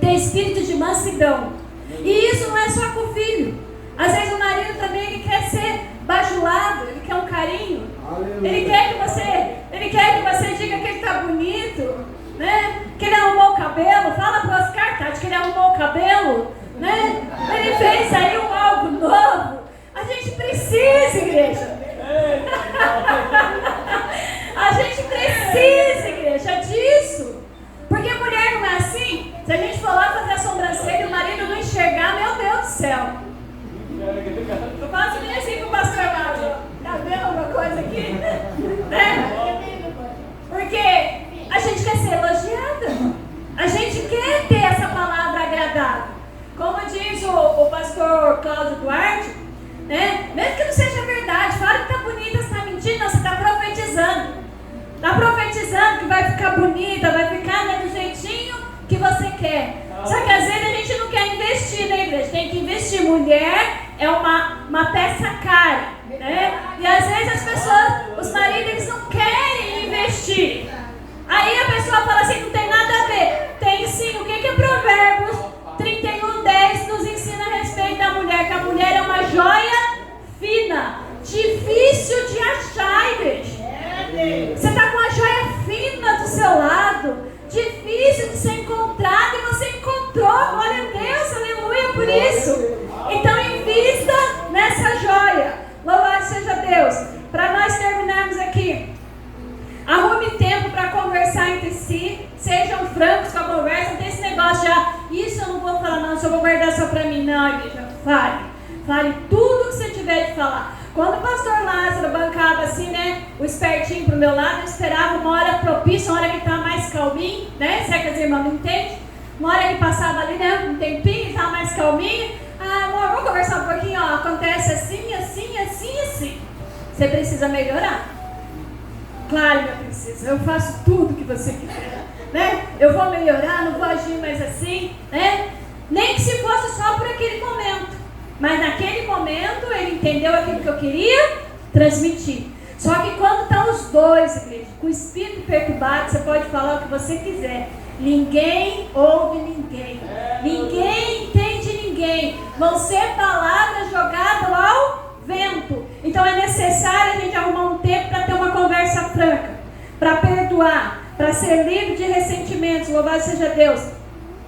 ter espírito de mansidão. E isso não é só com o filho. Às vezes o marido também ele quer ser bajulado, ele quer um carinho. Aleluia. Ele quer que você diga que ele está bonito, né? Que ele arrumou o cabelo. Fala para o Oscar, Tati, que ele arrumou o cabelo, né? Ele fez aí algo novo. A gente precisa, igreja. A gente precisa, igreja, disso. Porque a mulher não é assim. Se a gente for lá fazer a sobrancelha e o marido não enxergar, meu Deus do céu. Eu faço bem assim com o pastor Mário. Tá vendo alguma coisa aqui? né? Mesmo que não seja verdade, fala que está bonita, você está mentindo, não, você está profetizando. Está profetizando que vai ficar bonita, vai ficar, né, do jeitinho que você quer. Só que às vezes a gente não quer investir na igreja, tem que investir. Mulher é uma peça cara, né? E às vezes as pessoas, os maridos, eles não querem investir. Aí a pessoa fala assim, não tem nada a ver. Tem sim, o que é Provérbios 31:10 nos ensina a respeito da mulher? Que a mulher é uma joia fina, difícil de achar, igreja. Você está com uma joia fina do seu lado, difícil de ser encontrada, e você encontrou. Glória a Deus, aleluia por isso. Então invista nessa joia. Louvado seja Deus. Para nós terminarmos aqui, arrume tempo para conversar entre si. Sejam francos com a conversa. Não tem esse negócio já, isso eu não vou falar não, só vou guardar só para mim. Não, igreja, fale tudo que você tiver de falar. Quando o pastor Lázaro bancava assim, né, o espertinho pro meu lado, eu esperava uma hora propícia, uma hora que estava mais calminho, né? Se é que as irmãs não entendem. Uma hora que passava ali, né, um tempinho, estava mais calminho. Ah, amor, vamos conversar um pouquinho, ó. Acontece assim, assim, assim, assim. Você precisa melhorar. Claro, minha princesa, eu faço tudo que você quiser, né? Eu vou melhorar, não vou agir mais assim, né? Nem que se fosse só por aquele momento. Mas naquele momento ele entendeu aquilo que eu queria transmitir. Só que quando estão os dois, igreja, com o espírito perturbado, você pode falar o que você quiser. Ninguém ouve ninguém. Ninguém entende ninguém. Vão ser palavras jogadas ao vento. Então é necessário a gente arrumar um tempo para ter uma conversa franca, para perdoar, para ser livre de ressentimentos. Louvado seja Deus.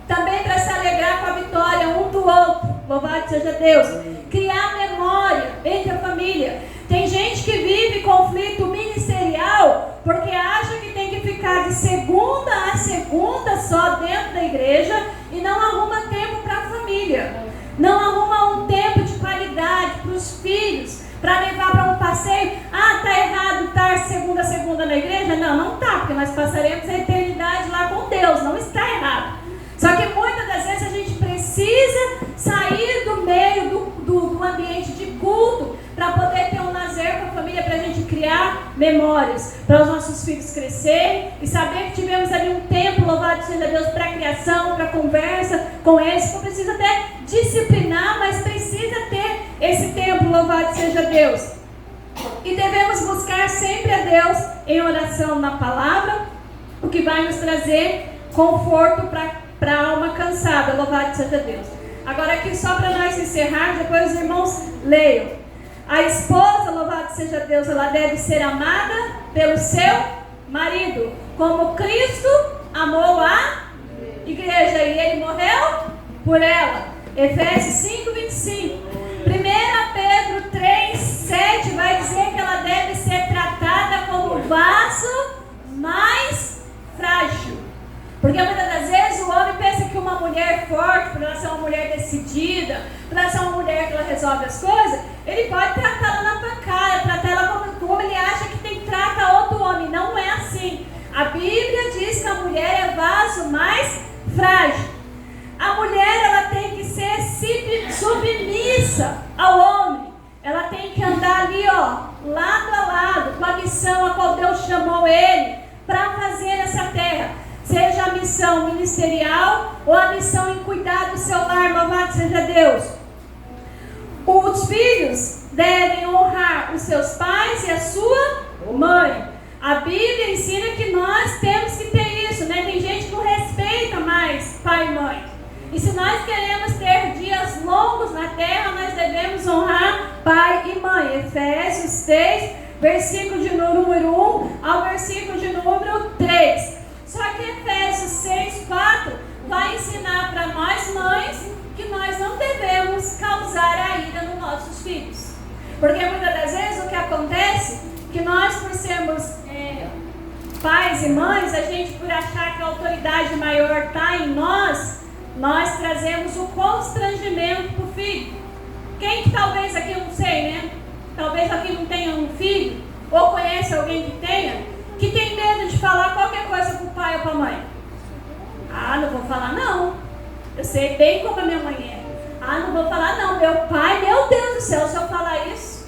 Também para se alegrar com a vitória um do outro. Louvado seja Deus. Criar memória entre a família. Tem gente que vive conflito ministerial porque acha que tem que ficar de segunda a segunda só dentro da igreja e não arruma tempo para a família. Não arruma um tempo de qualidade para os filhos, para levar para um passeio. Ah, está errado estar segunda a segunda na igreja? Não, não está, porque nós passaremos a eternidade lá com Deus. Não está errado. Só que muitas das vezes a gente precisa sair do meio do ambiente de culto para poder ter um lazer com a família, para a gente criar memórias, para os nossos filhos crescerem e saber que tivemos ali um tempo, louvado seja Deus, para criação, para conversa com eles. Não precisa até disciplinar, mas precisa ter esse tempo, louvado seja Deus. E devemos buscar sempre a Deus em oração na palavra, o que vai nos trazer conforto para a alma cansada, louvado seja Deus. Agora aqui só para nós encerrar, depois os irmãos leiam. A esposa, louvado seja Deus, ela deve ser amada pelo seu marido, como Cristo amou a igreja e ele morreu por ela. Efésios 5:25. 1 Pedro 3:7 vai dizer que ela deve ser tratada como vaso mais frágil. Porque muitas das vezes o homem pensa que uma mulher forte, por ela ser uma mulher decidida, por ela ser uma mulher que ela resolve as coisas, ele pode tratá-la na pancada, tratar ela como ele acha que tem que tratar outro homem. Não é assim. A Bíblia diz que a mulher é vaso mais frágil. A mulher, ela tem que ser submissa ao homem. Ela tem que andar ali, ó, lado a lado, com a missão a qual Deus chamou ele para fazer nessa terra. Seja a missão ministerial ou a missão em cuidar do seu lar, louvado seja Deus. Os filhos devem honrar os seus pais e a sua mãe. A Bíblia ensina que nós temos que ter isso, né? Tem gente que não respeita mais pai e mãe. E se nós queremos ter dias longos na terra, nós devemos honrar pai e mãe. Efésios 6, versículo de número 1 ao versículo de número 3. Só que Efésios 6:4 vai ensinar para nós mães que nós não devemos causar a ira nos nossos filhos. Porque muitas das vezes o que acontece, que nós por sermos pais e mães, a gente por achar que a autoridade maior está em nós trazemos o constrangimento para o filho. Quem que talvez aqui, eu não sei, né? Talvez aqui não tenha um filho, ou conhece alguém que tenha, que tem medo de falar qualquer coisa para o pai ou para a mãe. Ah, não vou falar não. Eu sei bem como a minha mãe é. Ah, não vou falar não, meu pai, meu Deus do céu, se eu falar isso.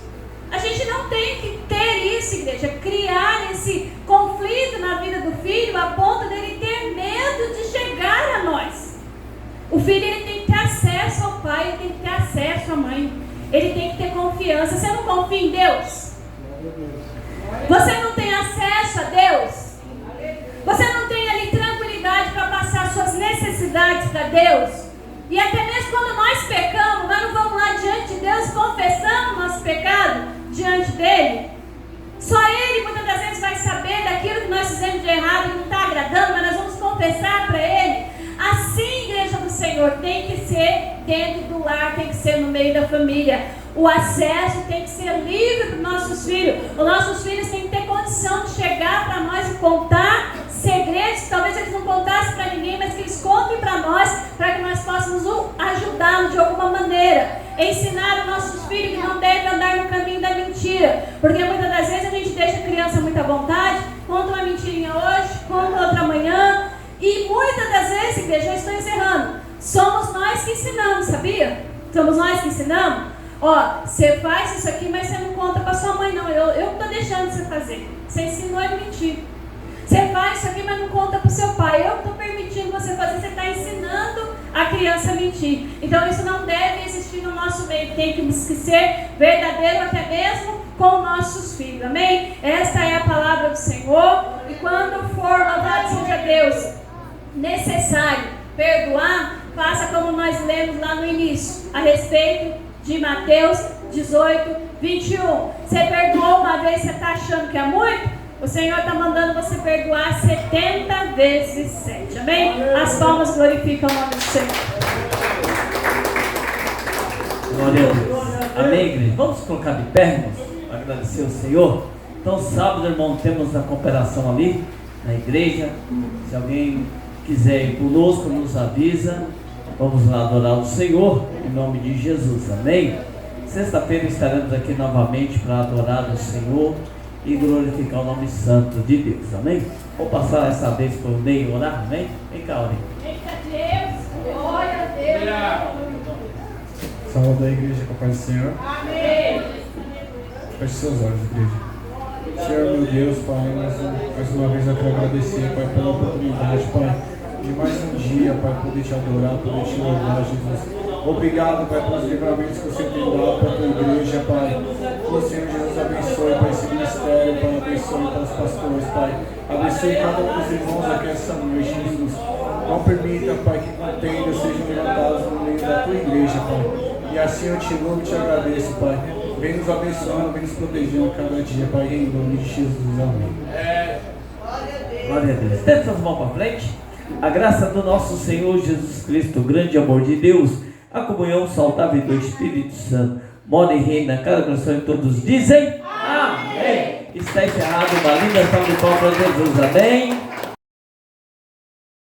A gente não tem que ter isso, igreja, criar esse conflito na vida do filho a ponto dele ter medo de chegar a nós. O filho, ele tem que ter acesso ao pai, ele tem que ter acesso à mãe, ele tem que ter confiança. Você não confia em Deus? Você não tem acesso a Deus? Você não tem ali tranquilidade para passar suas necessidades para Deus? E até mesmo quando nós pecamos, nós não vamos lá diante de Deus confessando nosso pecado diante dele? Só Ele muitas das vezes vai saber daquilo que nós fizemos de errado e não está agradando, mas nós vamos confessar para Ele. Assim, igreja do Senhor, tem que ser dentro do lar, tem que ser no meio da família. O acesso tem que ser livre para os nossos filhos. Os nossos filhos têm que ter condição de chegar para nós e contar segredos que talvez eles não contassem para ninguém, mas que eles contem para nós, para que nós possamos ajudá-los de alguma maneira. Ensinar os nossos filhos que não devem andar no caminho da mentira, porque muitas das vezes a gente deixa a criança muito à vontade, conta uma mentirinha hoje, conta outra amanhã, e muitas das vezes, igreja, já estou encerrando, somos nós que ensinamos, sabia? Somos nós que ensinamos. Ó, você faz isso aqui, mas você não conta para sua mãe não, eu estou deixando você fazer, você ensinou ele a mentir. Você faz isso aqui, mas não conta para o seu pai. Eu estou permitindo você fazer, você está ensinando a criança a mentir. Então isso não deve existir no nosso meio. Tem que ser verdadeiro até mesmo com nossos filhos. Amém? Esta é a palavra do Senhor. E quando for, louvado seja Deus, necessário perdoar, faça como nós lemos lá no início, a respeito de Mateus 18, 21. Você perdoou uma vez, você está achando que é muito? O Senhor está mandando você perdoar 70 vezes 7. Amém? As palmas glorificam o nome do Senhor. Glória a Deus. Amém, igreja? Vamos colocar de pé, irmãos, para agradecer ao Senhor. Então, sábado, irmão, temos a cooperação ali na igreja. Se alguém quiser ir conosco, nos avisa. Vamos lá adorar o Senhor em nome de Jesus. Amém? Sexta-feira estaremos aqui novamente para adorar o Senhor e glorificar o nome santo de Deus, amém? Vou passar essa vez por meio orar, amém? Vem cá, Aurinho. Eita Deus, glória a Deus. Saúde a igreja com a paz do Senhor. Amém. Feche seus olhos, igreja. Senhor, meu Deus, Pai, mais uma vez eu quero agradecer, Pai, pela oportunidade, Pai, de mais um dia, Pai, poder te adorar, poder te louvar, Jesus. Obrigado, Pai, pelos livramentos que você tem dado para a tua igreja, Pai. Que o Senhor Jesus abençoe, Pai, esse ministério, Pai, abençoe para os pastores, Pai. Abençoe cada um dos irmãos aqui essa noite, Jesus. Não permita, Pai, que contendas sejam levantados no meio da tua igreja, Pai. E assim eu te louvo e te agradeço, Pai. Vem nos abençoando, vem nos protegendo cada dia, Pai, em nome de Jesus. Amém. Glória a Deus. Estende suas mãos para frente. A graça do nosso Senhor Jesus Cristo, o grande amor de Deus, a comunhão saudável do Espírito Santo, mora e reina, cada coração e todos dizem amém. Está encerrado uma linda salva de palmas para Jesus, amém.